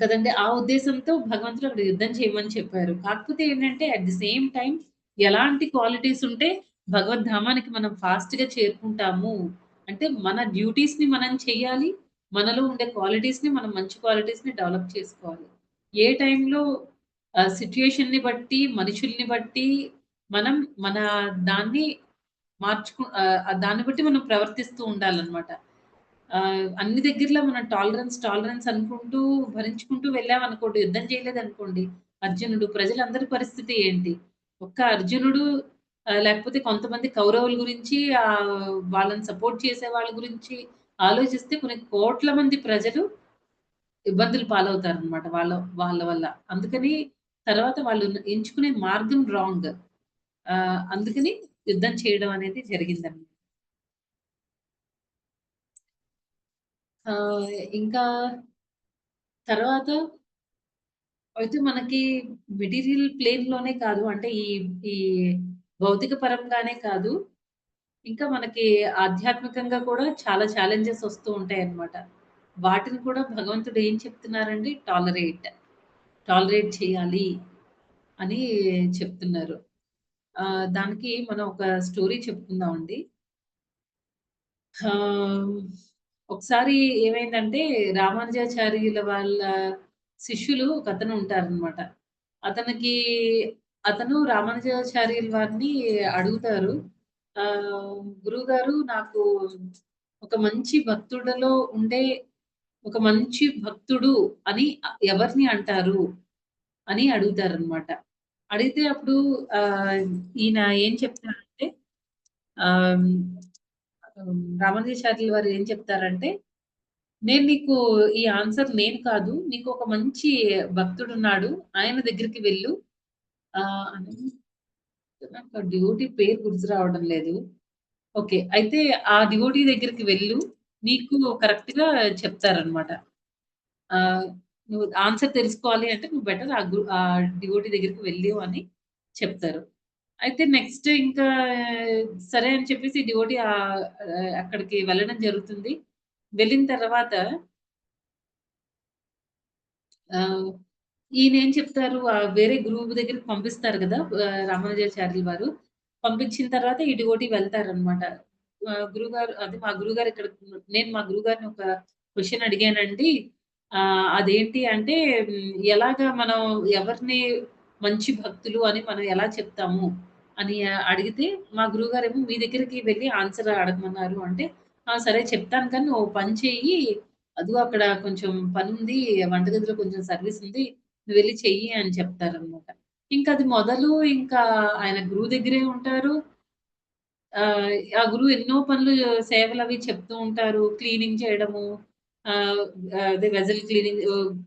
కదండీ! ఆ ఉద్దేశంతో భగవంతుడు అక్కడ యుద్ధం చేయమని చెప్పారు. కాకపోతే ఏంటంటే అట్ ది సేమ్ టైమ్ ఎలాంటి క్వాలిటీస్ ఉంటే భగవద్ధామానికి మనం ఫాస్ట్‌గా చేరుకుంటాము. అంటే మన డ్యూటీస్‌ని మనం చెయ్యాలి. మనలో ఉండే క్వాలిటీస్‌ని మనం మంచి క్వాలిటీస్‌ని డెవలప్ చేసుకోవాలి. ఏ టైంలో సిట్యుయేషన్‌ని బట్టి, మనుషుల్ని బట్టి మనం మన దాన్ని దాన్ని బట్టి మనం ప్రవర్తిస్తూ ఉండాలనమాట. అన్ని దగ్గరలో మనం టాలరెన్స్ అనుకుంటూ, భరించుకుంటూ వెళ్ళామనుకోండి, యుద్ధం చేయలేదనుకోండి, అర్జునుడు ప్రజలందరి పరిస్థితి ఏంటి? ఒక్క అర్జునుడు లేకపోతే కొంతమంది కౌరవుల గురించి వాళ్ళని సపోర్ట్ చేసే వాళ్ళ గురించి ఆలోచిస్తే కొన్ని కోట్ల మంది ప్రజలు ఇబ్బందులు పాలవుతారనమాట వాళ్ళ వాళ్ళ వల్ల. అందుకని తర్వాత వాళ్ళు ఎంచుకునే మార్గం రాంగ్. అందుకని యుద్ధం చేయడం అనేది జరిగిందనమాట. ఇంకా తర్వాత అయితే మనకి మెటీరియల్ ప్లేన్‌లోనే కాదు. అంటే ఈ ఈ భౌతిక పరంగానే కాదు, ఇంకా మనకి ఆధ్యాత్మికంగా కూడా చాలా ఛాలెంజెస్ వస్తూ ఉంటాయన్నమాట. వాటిని కూడా భగవంతుడు ఏం చెప్తున్నారండి? టాలరేట్ చేయాలి అని చెప్తున్నారు. దానికి మనం ఒక స్టోరీ చెప్పుకుందామండి. ఆహ్, ఒకసారి ఏమైందంటే రామానుజాచార్యుల వాళ్ళ శిష్యులు ఒకతను ఉంటారనమాట. అతనికి అతను రామానుజాచార్యుల వారిని అడుగుతారు. గురువుగారు నాకు ఒక మంచి భక్తుడిలో ఉండే ఒక మంచి భక్తుడు అని ఎవరిని అంటారు? అని అడుగుతారనమాట. అడిగితే అప్పుడు ఆహ్, ఈయన ఏం చెప్తారంటే ఆహ్, రామానుజాచార్యుల వారు ఏం చెప్తారంటే, "నేను నీకు ఈ ఆన్సర్ నేను కాదు. నీకు ఒక మంచి భక్తుడున్నాడు. ఆయన దగ్గరికి వెళ్ళు." అని నాకు ఆ డివోటీ పేరు గుర్తు రావడం లేదు. ఓకే. అయితే ఆ డివోటీ దగ్గరికి వెళ్ళు. నీకు కరెక్ట్‌గా చెప్తారనమాట. ఆహ్, నువ్వు ఆన్సర్ తెలుసుకోవాలి అంటే నువ్వు బెటర్ ఆ డివోటీ దగ్గరికి వెళ్ళు అని చెప్తారు. అయితే నెక్స్ట్ ఇంకా సరే అని చెప్పేసి డివోటీ అక్కడికి వెళ్ళడం జరుగుతుంది. వెళ్ళిన తర్వాత ఆహ్, ఈయనేం చెప్తారు వేరే గురువు దగ్గరికి పంపిస్తారు గదా! రామానుజాచార్యులు వారు. పంపించిన తర్వాత ఈ డివోటీ వెళ్తారనమాట. గురువుగారు అదే మా గురువుగారు ఇక్కడ నేను మా గురువుగారిని ఒక క్వెషన్ అడిగానండి. అదేంటి అంటే ఎలాగా మనం ఎవరిని మంచి భక్తులు అని మనం ఎలా చెప్తాము అని అడిగితే మా గురువుగారేమో మీ దగ్గరికి వెళ్లి ఆన్సర్ అడగమన్నారు అంటే, "ఆ! సరే చెప్తాను కానీ నువ్వు ఓ పని చెయ్యి. అదిగో అక్కడ కొంచెం పనుంది. వంటగదిలో కొంచెం సర్వీస్ ఉంది. నువ్వెళ్లి చెయ్యి" అని చెప్తారనమాట. ఇంకది మొదలు ఇంకా ఆయన గురువు దగ్గరే ఉంటారు. ఆహ్, ఆ గురువు ఎన్నో పనులు సేవలవి చెప్తూ ఉంటారు. క్లీనింగ్ చేయడము, ఆహ్, అదే వెసల్ క్లీనింగ్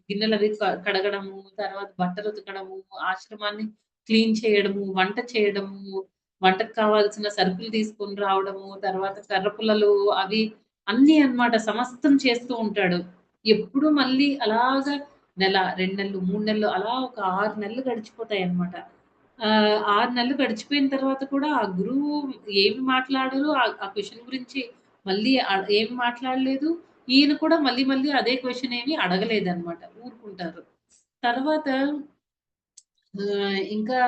గిన్నెలవి కడగడము, తర్వాత బట్టలు ఉతకడము, ఆశ్రమాన్ని క్లీన్ చేయడము, వంట చేయడము, వంటకు కావాల్సిన సరుకులు తీసుకొని రావడము, తర్వాత కర్ర పుల్లలు అవి అన్నీ అన్నమాట. సమస్తం చేస్తూ ఉంటాడు. ఎప్పుడు మళ్ళీ అలాగా నెల, 2 నెలలు, 3 నెలలు అలా ఒక 6 నెలలు గడిచిపోతాయన్నమాట. 6 నెలలు గడిచిపోయిన తర్వాత కూడా ఆ గురువు ఏమి మాట్లాడరు. ఆ క్వెషన్ గురించి మళ్ళీ ఏమి మాట్లాడలేదు. ఈయన కూడా మళ్ళీ మళ్ళీ అదే క్వెషన్ ఏమి అడగలేదన్నమాట. ఊరుకుంటారు. తర్వాత ఇంకా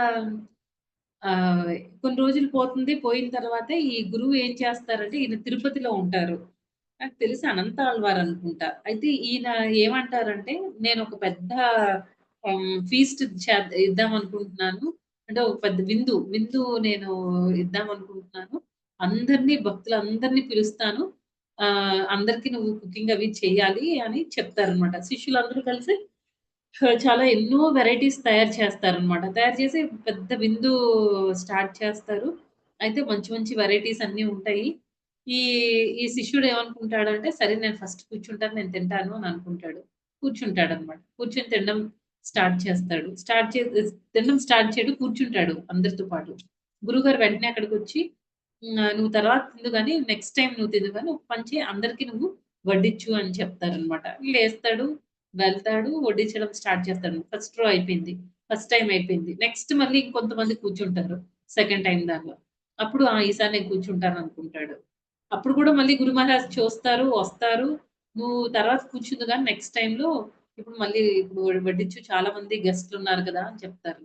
ఆహ్, కొన్ని రోజులు పోతుంది. పోయిన తర్వాత ఈ గురువు ఏం చేస్తారంటే ఈయన తిరుపతిలో ఉంటారు. నాకు తెలిసి అనంత ఆళ్వార్ అనుకుంటా. అయితే ఈయన ఏమంటారంటే నేనొక పెద్ద ఫీస్ట్ ఇద్దామనుకుంటున్నాను. అంటే ఒక పెద్ద విందు నేను ఇద్దామనుకుంటున్నాను. అందరిని భక్తులందరిని పిలుస్తాను. అందరికి నువ్వు కుకింగ్ అవి చేయాలి అని చెప్తారనమాట. శిష్యులందరూ కలిసి చాలా ఎన్నో వెరైటీస్ తయారు చేస్తారనమాట. తయారు చేసి పెద్ద విందు స్టార్ట్ చేస్తారు. అయితే మంచి మంచి వెరైటీస్ అన్నీ ఉంటాయి. ఈ ఈ శిష్యుడు ఏమనుకుంటాడంటే, సరే నేను ఫస్ట్ కూర్చుంటాను, నేను తింటాను అని అనుకుంటాడు. కూర్చుంటాడనమాట. కూర్చొని తినడం స్టార్ట్ చేస్తాడు. తినడం స్టార్ట్ చేయడు, కూర్చుంటాడు అందరితో పాటు. గురువుగారు వెంటనే అక్కడికొచ్చి "నువ్వు తర్వాత తిందువు గాని, నెక్స్ట్ టైమ్ నువ్వు తిందువు గాని, ఒక పని చెయి అందరికి నువ్వు వడ్డించు" అని చెప్తారనమాట. లేస్తాడు, వెళ్తాడు, వడ్డించడం స్టార్ట్ చేస్తాడు. ఫస్ట్ రో అయిపోయింది. ఫస్ట్ టైమ్ అయిపోయింది. నెక్స్ట్ మళ్ళీ ఇంకొంతమంది కూర్చుంటారు. సెకండ్ టైమ్ దాంట్లో. అప్పుడు ఈసారి నేను కూర్చుంటాననుకుంటాడు. అప్పుడు కూడా మళ్ళీ గురు మహారాజ్ చూస్తారు, వస్తారు. "నువ్వు తర్వాత కూర్చుందువు గాని నెక్స్ట్ టైమ్‌లో ఇప్పుడు వడ్డించు చాలా మంది గెస్ట్‌లున్నారు కదా!" అని చెప్తారు.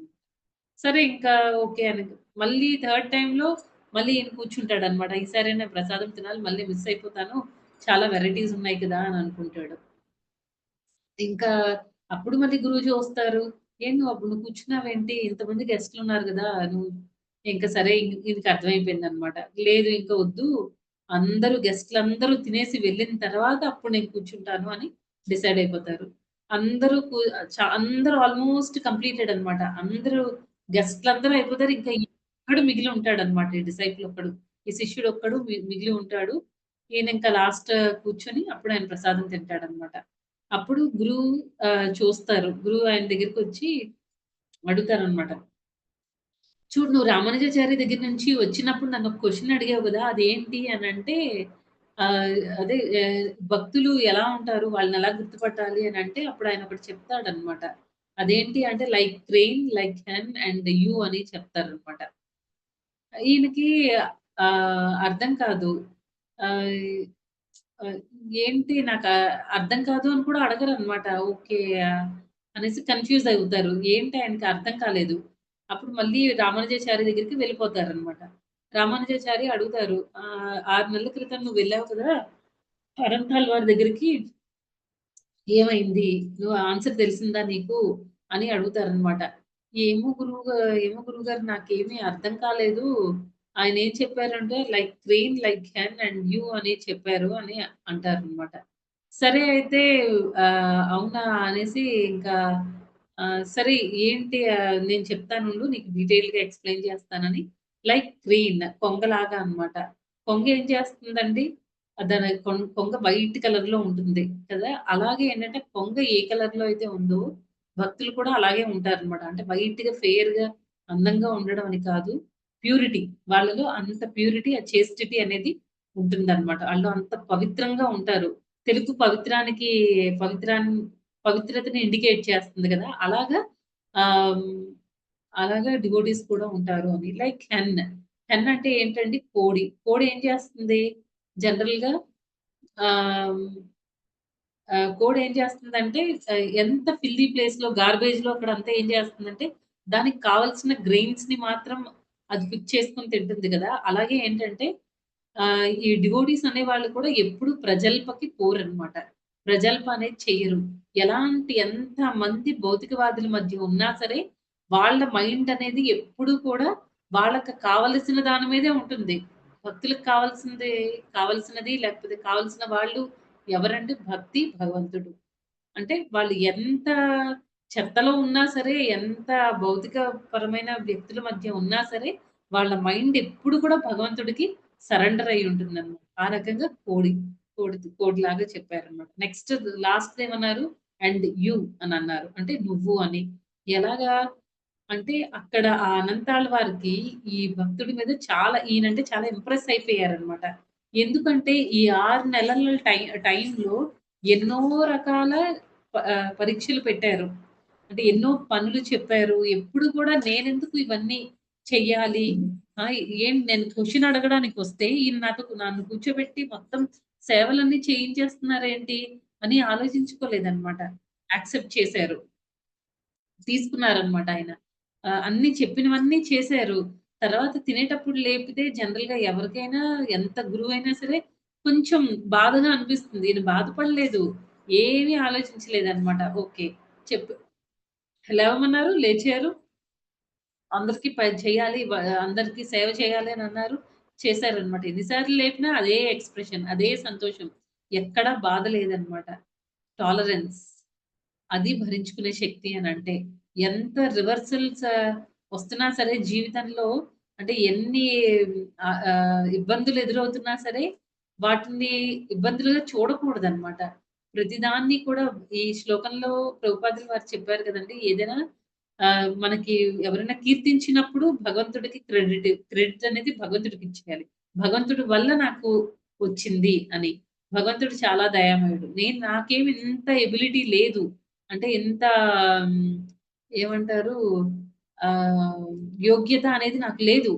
సరే ఇంకా ఓకే అని మళ్ళీ థర్డ్ టైమ్‌లో మళ్ళీ ఈయన కూర్చుంటాడనమాట. ఈసారైనా ప్రసాదం తినాలి, మళ్ళీ మిస్ అయిపోతాను. చాలా వెరైటీస్ ఉన్నాయి కదా! అని అనుకుంటాడు. ఇంకా అప్పుడు మళ్ళీ గురూజీ వస్తారు. "ఏం నువ్వు కూర్చున్నావేంటి? ఇంతమంది గెస్ట్‌లున్నారు గదా! నువ్వు" ఇంక సరే ఈయనకి అర్థమైపోయిందనమాట. లేదు ఇంక వద్దు. గెస్ట్‌లందరూ తినేసి వెళ్ళిన తర్వాత అప్పుడు నేను కూర్చుంటాను అని డిసైడ్ అయిపోతారు. అందరూ కు అందరూ ఆల్‌మోస్ట్ కంప్లీటెడ్ అనమాట. గెస్ట్‌లందరూ అయిపోతారు. ఇంకా ఈయనొక్కడు మిగిలి ఉంటాడనమాట. ఈ డిసైపుల్ ఒక్కడు. ఈ శిష్యుడొక్కడు మిగిలి ఉంటాడు. ఈయన ఇంకా లాస్ట్ కూర్చొని అప్పుడు ఆయన ప్రసాదం తింటాడనమాట. అప్పుడు చూస్తారు. గురువు ఆయన దగ్గరికొచ్చి అడుగుతారనమాట. చూడు నువ్వు రామానుజాచార్య దగ్గర నుంచి వచ్చినప్పుడు నన్నొక క్వెషన్ అడిగావు గదా! అదేంటి అనంటే అదే భక్తులు ఎలా ఉంటారు? వాళ్ళనెలా గుర్తుపట్టాలి అనంటే అప్పుడు ఆయన ఒకటి చెప్తాడనమాట. అదేంటి అంటే like crane, like hen and you అని చెప్తారనమాట. ఈయనకి అర్థం కాదు. ఆహ్, ఆహ్, ఏంటి నాకు అర్థం కాదు అని కూడా అడగరనమాట. ఓకే. అనేసి కన్‌ఫ్యూజ్ అవుతారు. ఏంటి ఆయనకి అర్థం కాలేదు. అప్పుడు మళ్ళీ రామానుజాచార్య దగ్గరికి వెళ్ళిపోతారనమాట. రామానుజాచారి అడుగుతారు. 6 నెలల క్రితం నువ్వు వెళ్ళావు కదా! పరంతాల్ వారి దగ్గరికి ఏమైంది? నువ్వు ఆన్సర్ తెలిసిందా నీకు? అని అడుగుతారనమాట. ఏమో గురువుగారు నాకేమీ అర్థం కాలేదు. ఆయనేం చెప్పారంటే like crane, like hen and you అని చెప్పారు అని అంటారనమాట. సరే అయితే అవునా అనేసి ఇంకా సరే ఏంటి నేను చెప్తానుండు నీకు డీటెయిల్‌గా ఎక్స్‌ప్లెయిన్ చేస్తానని లైక్ క్రేన్ కొంగలాగా అన్నమాట. కొంగ ఏం చేస్తుందండి? దాని కొంగ వైట్ కలర్‌లో ఉంటుంది కదా! అలాగే ఏంటంటే కొంగ ఏ కలర్‌లో అయితే ఉందో భక్తులు కూడా అలాగే ఉంటారన్నమాట. అంటే వైట్‌గా, ఫెయిర్‌గా, అందంగా ఉండడం అని కాదు. ప్యూరిటీ వాళ్ళలో అంత ప్యూరిటీ, ఆ చేస్టిటీ అనేది ఉంటుందన్నమాట. ఆళ్ళు అంత పవిత్రంగా ఉంటారు. తెలుపు పవిత్రానికి పవిత్రాన్ పవిత్రతని ఇండికేట్ చేస్తుంది గదా! అలాగా ఆహ్, అలాగా డివోటీస్ కూడా ఉంటారు అని. Like hen. హెన్ అంటే ఏంటండి? కోడి. కోడి ఏం చేస్తుంది? జనరల్‌గా ఆహ్, కోడి ఏం చేస్తుందంటే ఎంత ఫిల్లీ ప్లేస్‌లో గార్బేజ్‌లో అక్కడంతా ఏం చేస్తుందంటే, దానికి కావాల్సిన గ్రెయిన్స్‌ని మాత్రం అది పిక్ చేసుకొని తింటుంది గదా! అలాగే ఏంటంటే ఈ డివోటీస్ అనేవాళ్ళు కూడా ఎప్పుడు ప్రజల్పకి పోరనమాట. ప్రజల్ప అనేది చెయ్యరు. ఎంత మంది భౌతికవాదుల మధ్య ఉన్నా సరే, వాళ్ళ మైండ్ అనేది ఎప్పుడు కూడా వాళ్ళకి కావలసిన దాని మీదే ఉంటుంది. భక్తులకు కావాల్సినది లేకపోతే కావాల్సిన వాళ్ళు ఎవరంటే భక్తి, భగవంతుడు. అంటే వాళ్ళు ఎంత చెత్తలో ఉన్నా సరే, ఎంత భౌతిక పరమైన వ్యక్తుల మధ్య ఉన్నా సరే, వాళ్ళ మైండ్ ఎప్పుడు కూడా భగవంతుడికి సరెండర్ అయ్యి ఉంటుందన్నమాట. ఆ రకంగా కోడిలాగా చెప్పారన్నమాట. నెక్స్ట్ లాస్ట్‌దేమన్నారు? అండ్ యూ అని అన్నారు. అంటే నువ్వు అని. ఎలాగా? అంటే అక్కడ ఆ అనంతాళ్ళ వారికి ఈ భక్తుడి మీద ఈయనంటే చాలా ఇంప్రెస్ అయిపోయారన్నమాట. ఎందుకంటే ఈ 6 నెలల టైంలో ఎన్నో రకాల పరీక్షలు పెట్టారు. అంటే ఎన్నో పనులు చెప్పారు. ఎప్పుడు కూడా నేనెందుకు ఇవన్నీ చెయ్యాలి? నేను క్వెషన్ అడగడానికొస్తే ఈయన నన్ను కూర్చోబెట్టి మొత్తం సేవలన్నీ చేయించేస్తున్నారేంటి? అని ఆలోచించుకోలేదన్నమాట. యాక్సెప్ట్ చేశారు. తీసుకున్నారనమాట ఆయన. అన్నీ చెప్పినవన్నీ చేశారు. తర్వాత తినేటప్పుడు లేపితే జనరల్‌గా ఎవరికైనా ఎంత గురువైనా సరే కొంచెం బాధగా అనిపిస్తుంది. ఈయన బాధపడలేదు. ఏమీ ఆలోచించలేదనమాట. ఓకే. చెప్పు లేవమన్నారు, లేచారు. అందరికి చేయాలి. అందరికి సేవ చేయాలి అని అన్నారు. చేశారనమాట. ఎన్ని సార్లు లేపినా అదే ఎక్స్‌ప్రెషన్, అదే సంతోషం. ఎక్కడా బాధ లేదనమాట. టాలరెన్స్. అది భరించుకునే శక్తి అనంటే. ఎంత రివర్సల్స్ వస్తున్నా సరే జీవితంలో అంటే ఎన్ని ఇబ్బందులు ఎదురవుతున్నా సరే, వాటిని ఇబ్బందులుగా చూడకూడదనమాట. ప్రతిదాన్ని కూడా ఈ శ్లోకంలో ప్రభుపాదులు వారు చెప్పారు కదండీ! ఏదైనా మనకి ఎవరైనా కీర్తించినప్పుడు భగవంతుడికి క్రెడిట్ అనేది భగవంతుడికిచ్చేయాలి. భగవంతుడి వల్ల నాకు వచ్చింది అని. భగవంతుడు చాలా దయామయుడు. నాకేమి ఇంత ఎబిలిటీ లేదు. అంటే ఎంత హ్మ్, ఏమంటారు ఆహ్, యోగ్యత అనేది నాకు లేదు.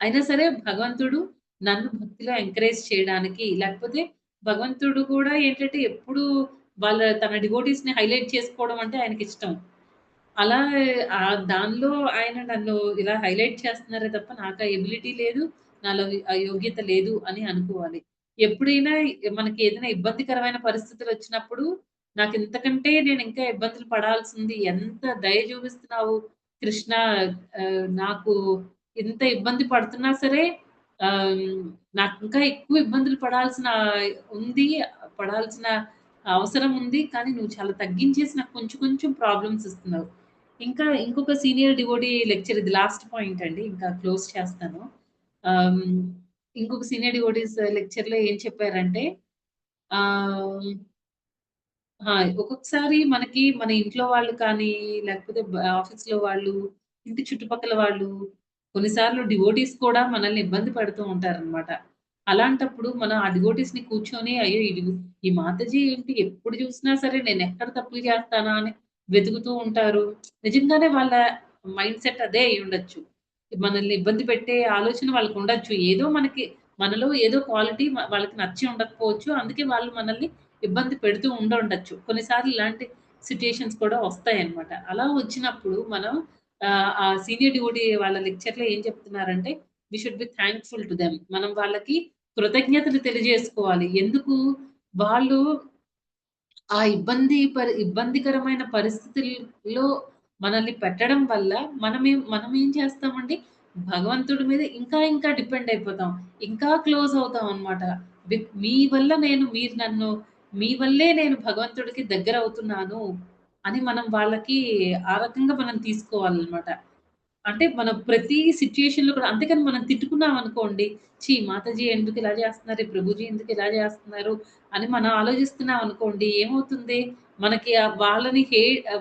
అయినా సరే భగవంతుడు నన్ను భక్తిలో ఎంకరేజ్ చేయడానికి, లేకపోతే భగవంతుడు కూడా ఏంటంటే ఎప్పుడు తన డివోటీస్‌ని హైలైట్ చేసుకోవడం అంటే ఆయనకిష్టం. అలా దానిలో ఆయన నన్ను ఇలా హైలైట్ చేస్తున్నారే తప్ప నాకు ఆ ఎబిలిటీ లేదు. నాలో ఆ యోగ్యత లేదు అని అనుకోవాలి. ఎప్పుడైనా మనకి ఏదైనా ఇబ్బందికరమైన పరిస్థితులొచ్చినప్పుడు నాకింతకంటే నేనింకా ఇబ్బందులు పడాల్సింది ఎంత దయ చూపిస్తున్నావు కృష్ణ నాకు ఇంత ఇబ్బంది పడుతున్నా సరే ఆహ్, నాకింకా ఎక్కువ ఇబ్బందులు ఉంది. పడాల్సిన అవసరం ఉంది. కానీ నువ్వు చాలా తగ్గించేసి నాకు కొంచెం కొంచెం ప్రాబ్లమ్స్ ఇస్తున్నావు. ఇంకా ఇంకొక సీనియర్ డివోటీ లెక్చర్ ఇది లాస్ట్ పాయింట్ అండి. ఇంకా క్లోజ్ చేస్తాను. ఆహ్, ఇంకొక సీనియర్ డివోటీస్ లెక్చర్‌లో ఏం చెప్పారంటే ఆహ్, ఆ! ఒక్కొక్కసారి మనకి మన ఇంట్లో వాళ్ళు కానీ, లేకపోతే ఆఫీస్‌లో వాళ్ళు, ఇంటి చుట్టుపక్కల వాళ్ళు, కొన్నిసార్లు డివోటీస్ కూడా మనల్ని ఇబ్బంది పెడుతూ ఉంటారనమాట. అలాంటప్పుడు మనం ఆ డివోటీస్‌ని కూర్చొని అయ్యో! ఈ మాతాజీ ఏంటి ఎప్పుడు చూసినా సరే నేనెక్కడ తప్పులు చేస్తానా అని వెతుకుతూ ఉంటారు. నిజంగానే వాళ్ళ మైండ్ సెట్ అదే అయ్యుండొచ్చు. మనల్ని ఇబ్బంది పెట్టే ఆలోచన వాళ్ళకి ఉండొచ్చు. ఏదో మనలో ఏదో క్వాలిటీ వాళ్ళకి నచ్చి ఉండకపోవచ్చు. అందుకే వాళ్ళు మనల్ని ఇబ్బంది పెడుతూ ఉండుండొచ్చు. కొన్నిసార్లు ఇలాంటి సిట్యుయేషన్స్ కూడా వస్తాయన్నమాట. అలా వచ్చినప్పుడు మనం ఆ సీనియర్ డివోటీ వాళ్ళ లెక్చర్‌లో ఏం చెప్తున్నారంటే, we should be thankful to them. మనం వాళ్ళకి కృతజ్ఞతలు తెలియజేసుకోవాలి. ఎందుకు? వాళ్ళు ఆ ఇబ్బందికరమైన పరిస్థితుల్లో మనల్ని పెట్టడం వల్ల మనమేం చేస్తామండి, భగవంతుడి మీద ఇంకా ఇంకా డిపెండ్ అయిపోతాం. ఇంకా క్లోజ్ అవుతాం అన్నమాట. మీ వల్ల మీ వల్లే నేను భగవంతుడికి దగ్గరవుతున్నాను అని మనం వాళ్ళకి ఆ రకంగా మనం తీసుకోవాలన్నమాట. అంటే మనం ప్రతి సిట్యుయేషన్‌లో కూడా అంతేకాని మనం తిట్టుకున్నామనుకోండి, ఛీ! మాతాజీ ఎందుకిలా చేస్తున్నారు? ఈ ప్రభుజీ ఎందుకిలా చేస్తున్నారు? అని మనం ఆలోచిస్తున్నామనుకోండి, ఏమవుతుంది? మనకి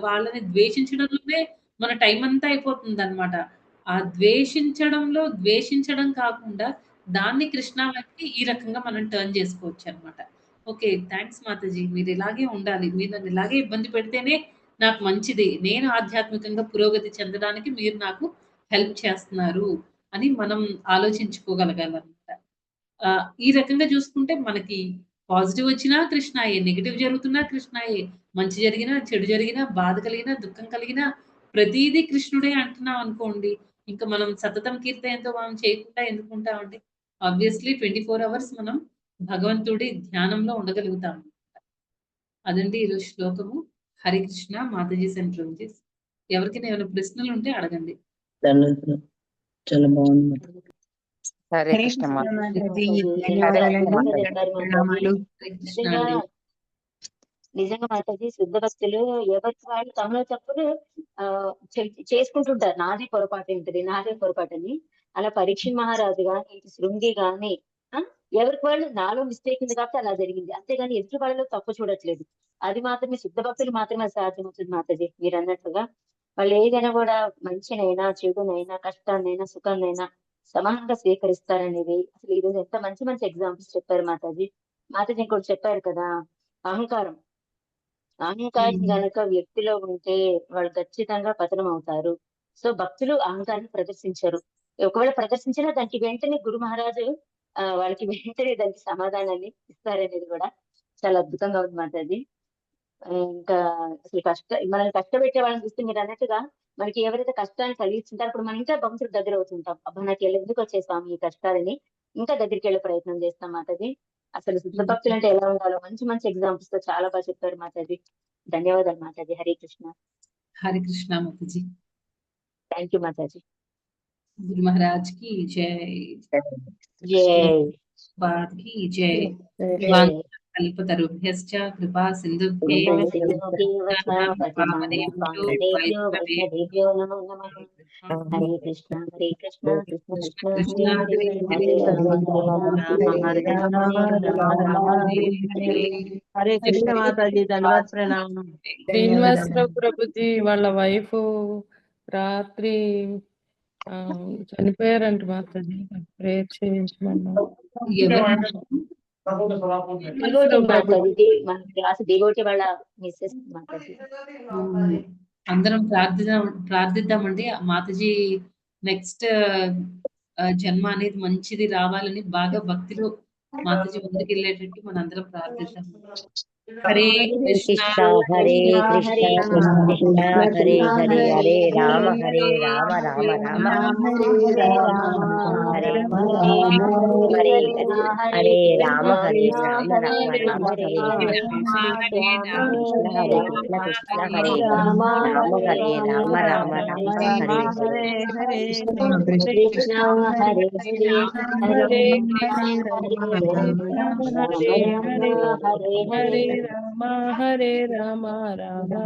వాళ్ళని ద్వేషించడంలోనే మన టైమంతా అయిపోతుందనమాట. ఆ ద్వేషించడం కాకుండా, దాన్ని కృష్ణ వైపుకి ఈ రకంగా మనం టర్న్ చేసుకోవచ్చనమాట. ఓకే. థాంక్స్ మాతాజీ. మీరిలాగే ఉండాలి. మీరు నన్ను ఇలాగే ఇబ్బంది పెడితేనే నాకు మంచిది. నేను ఆధ్యాత్మికంగా పురోగతి చెందడానికి మీరు నాకు హెల్ప్ చేస్తున్నారు అని మనం ఆలోచించుకోగలగాలన్నమాట. ఈ రకంగా చూసుకుంటే మనకి పాజిటివ్ వచ్చినా కృష్ణాయే, నెగెటివ్ జరుగుతున్నా కృష్ణాయే, మంచి జరిగినా, చెడు జరిగినా, బాధ కలిగినా, దుఃఖం కలిగినా ప్రతీదీ కృష్ణుడే అంటున్నాం అనుకోండి. ఇంక మనం సతతం కీర్తనతో మనం చేయకుండా ఎందుకుంటామండి? ఆబ్వియస్లీ 24 అవర్స్ మనం భగవంతుడి ధ్యానంలో ఉండగలుగుతాం. అదండి ఈరోజు శ్లోకము. హరే కృష్ణ. మాతాజీస్ అండ్ ప్రభుజీస్. ఎవరికైనా ఏమైనా ప్రశ్నలుంటే అడగండి. చాలా బాగుంది. హరే హరే కృష్ణ కృష్ణ మాతాజీ. మాతాజీ. హరే ధన్యవాదాలండి. కృష్ణ మాతాజీ. ప్రణామాలు. హరే కృష్ణ నిజంగా అండి. నిజంగా మాతాజీ శుద్ధ భక్తులు ఎవరికి వాళ్ళు తమలో తప్పులు చేసుకుంటుంటారు. నాదే పొరపాటు ఏంటిది, నాదే పొరపాటని. అలా పరీక్ష మహారాజు గాని, శృంగి గాని ఎవరికి వాళ్ళు నాలో మిస్టేక్ ఉంది కాబట్టి అలా జరిగింది. అంతేగాని ఎదుటి వాళ్ళలో తప్పు చూడట్లేదు. అది మాత్రమే శుద్ధ భక్తులు మాత్రమే సాధ్యమవుతుంది మాతాజీ. మీరు అన్నట్టుగా వాళ్ళు ఏదైనా కూడా మంచినైనా, చెడునైనా, కష్టాన్నైనా, సుఖాన్నైనా సమానంగా స్వీకరిస్తారనేది అసలు ఈ రోజు ఎంత మంచి మంచి ఎగ్జాంపుల్స్ చెప్పారు మాతాజీ. మాతాజీ ఇంకోటి చెప్పారు కదా, అహంకారం గనక వ్యక్తిలో ఉంటే వాళ్ళు ఖచ్చితంగా పతనం అవుతారు. సో భక్తులు అహంకారాన్ని ప్రదర్శించరు. ఒకవేళ ప్రదర్శించినా దానికి వెంటనే గురు మహారాజు వాళ్ళకి వెంటనే దానికి సమాధానాన్ని ఇస్తారనేది కూడా చాలా అద్భుతంగా ఉంది మాతాజీ. ఇంకా అసలు మనల్ని కష్టపెట్టే వాళ్ళని చూస్తే మీరు అన్నట్టుగా మనకి ఎవరైతే కష్టాన్ని కలిగిస్తుంటారో అప్పుడు మనం ఇంకా భక్తుడికి దగ్గర అవుతుంటాం. అబ్బా నాకు ఎందుకు వచ్చాయి స్వామి ఈ కష్టాలని ఇంకా దగ్గరికి వెళ్ళే ప్రయత్నం చేస్తాం మాతాజీ. అసలు శుద్ధ భక్తులు అంటే ఎలా ఉండాలో మంచి మంచి ఎగ్జాంపుల్స్ తో చాలా బాగా చెప్పారు మాతాజీ. ధన్యవాదాలు మాతాజీ. హరే కృష్ణ. హరే కృష్ణ మాతాజీ. థ్యాంక్ యూ మాతాజీ. గురు మహారాజ్ కి జై. జై బాద్ కి జై. జై. కల్పతరుభ్యశ్చ కృపా సింధుభ్యైవ వైష్ణవేభ్యో నమో నమః. హరే కృష్ణ హరే కృష్ణ కృష్ణ కృష్ణ హరే హరే హరే రామ హరే రామ హరే కృష్ణ మాతాజీ. ధన్యవాద ప్రణామం. శ్రీనివాసరావు ప్రభుజీ వాళ్ళ వైఫ్ రాత్రి చనిపోయారంట మాతాజీ. ప్రేయర్ చేయించమన్నారు. మాతాజీ మన క్లాస్ డివోటీ వాళ్ళ మిస్సెస్ మాతాజీ. అందరం ప్రార్థిద్దామండి. మాతాజీ నెక్స్ట్ జన్మ అనేది మంచిది రావాలని బాగా భక్తిలో మాతాజీ ముందుకెళ్ళేటట్టు మనందరం ప్రార్థిద్దాం. హరే కృష్ణ హరే కృష్ణ కృష్ణ కృష్ణ హరే హరే హరే రామ రామ రామ హరే హరే హరే హరే రామ రామ రామ హరే హరే కృష్ణ హరే కృష్ణ కృష్ణ హరే రామ రామ రామ హరే హరే కృష్ణ హరే హరే హరే హరే హరే రామ హరే రామ రామ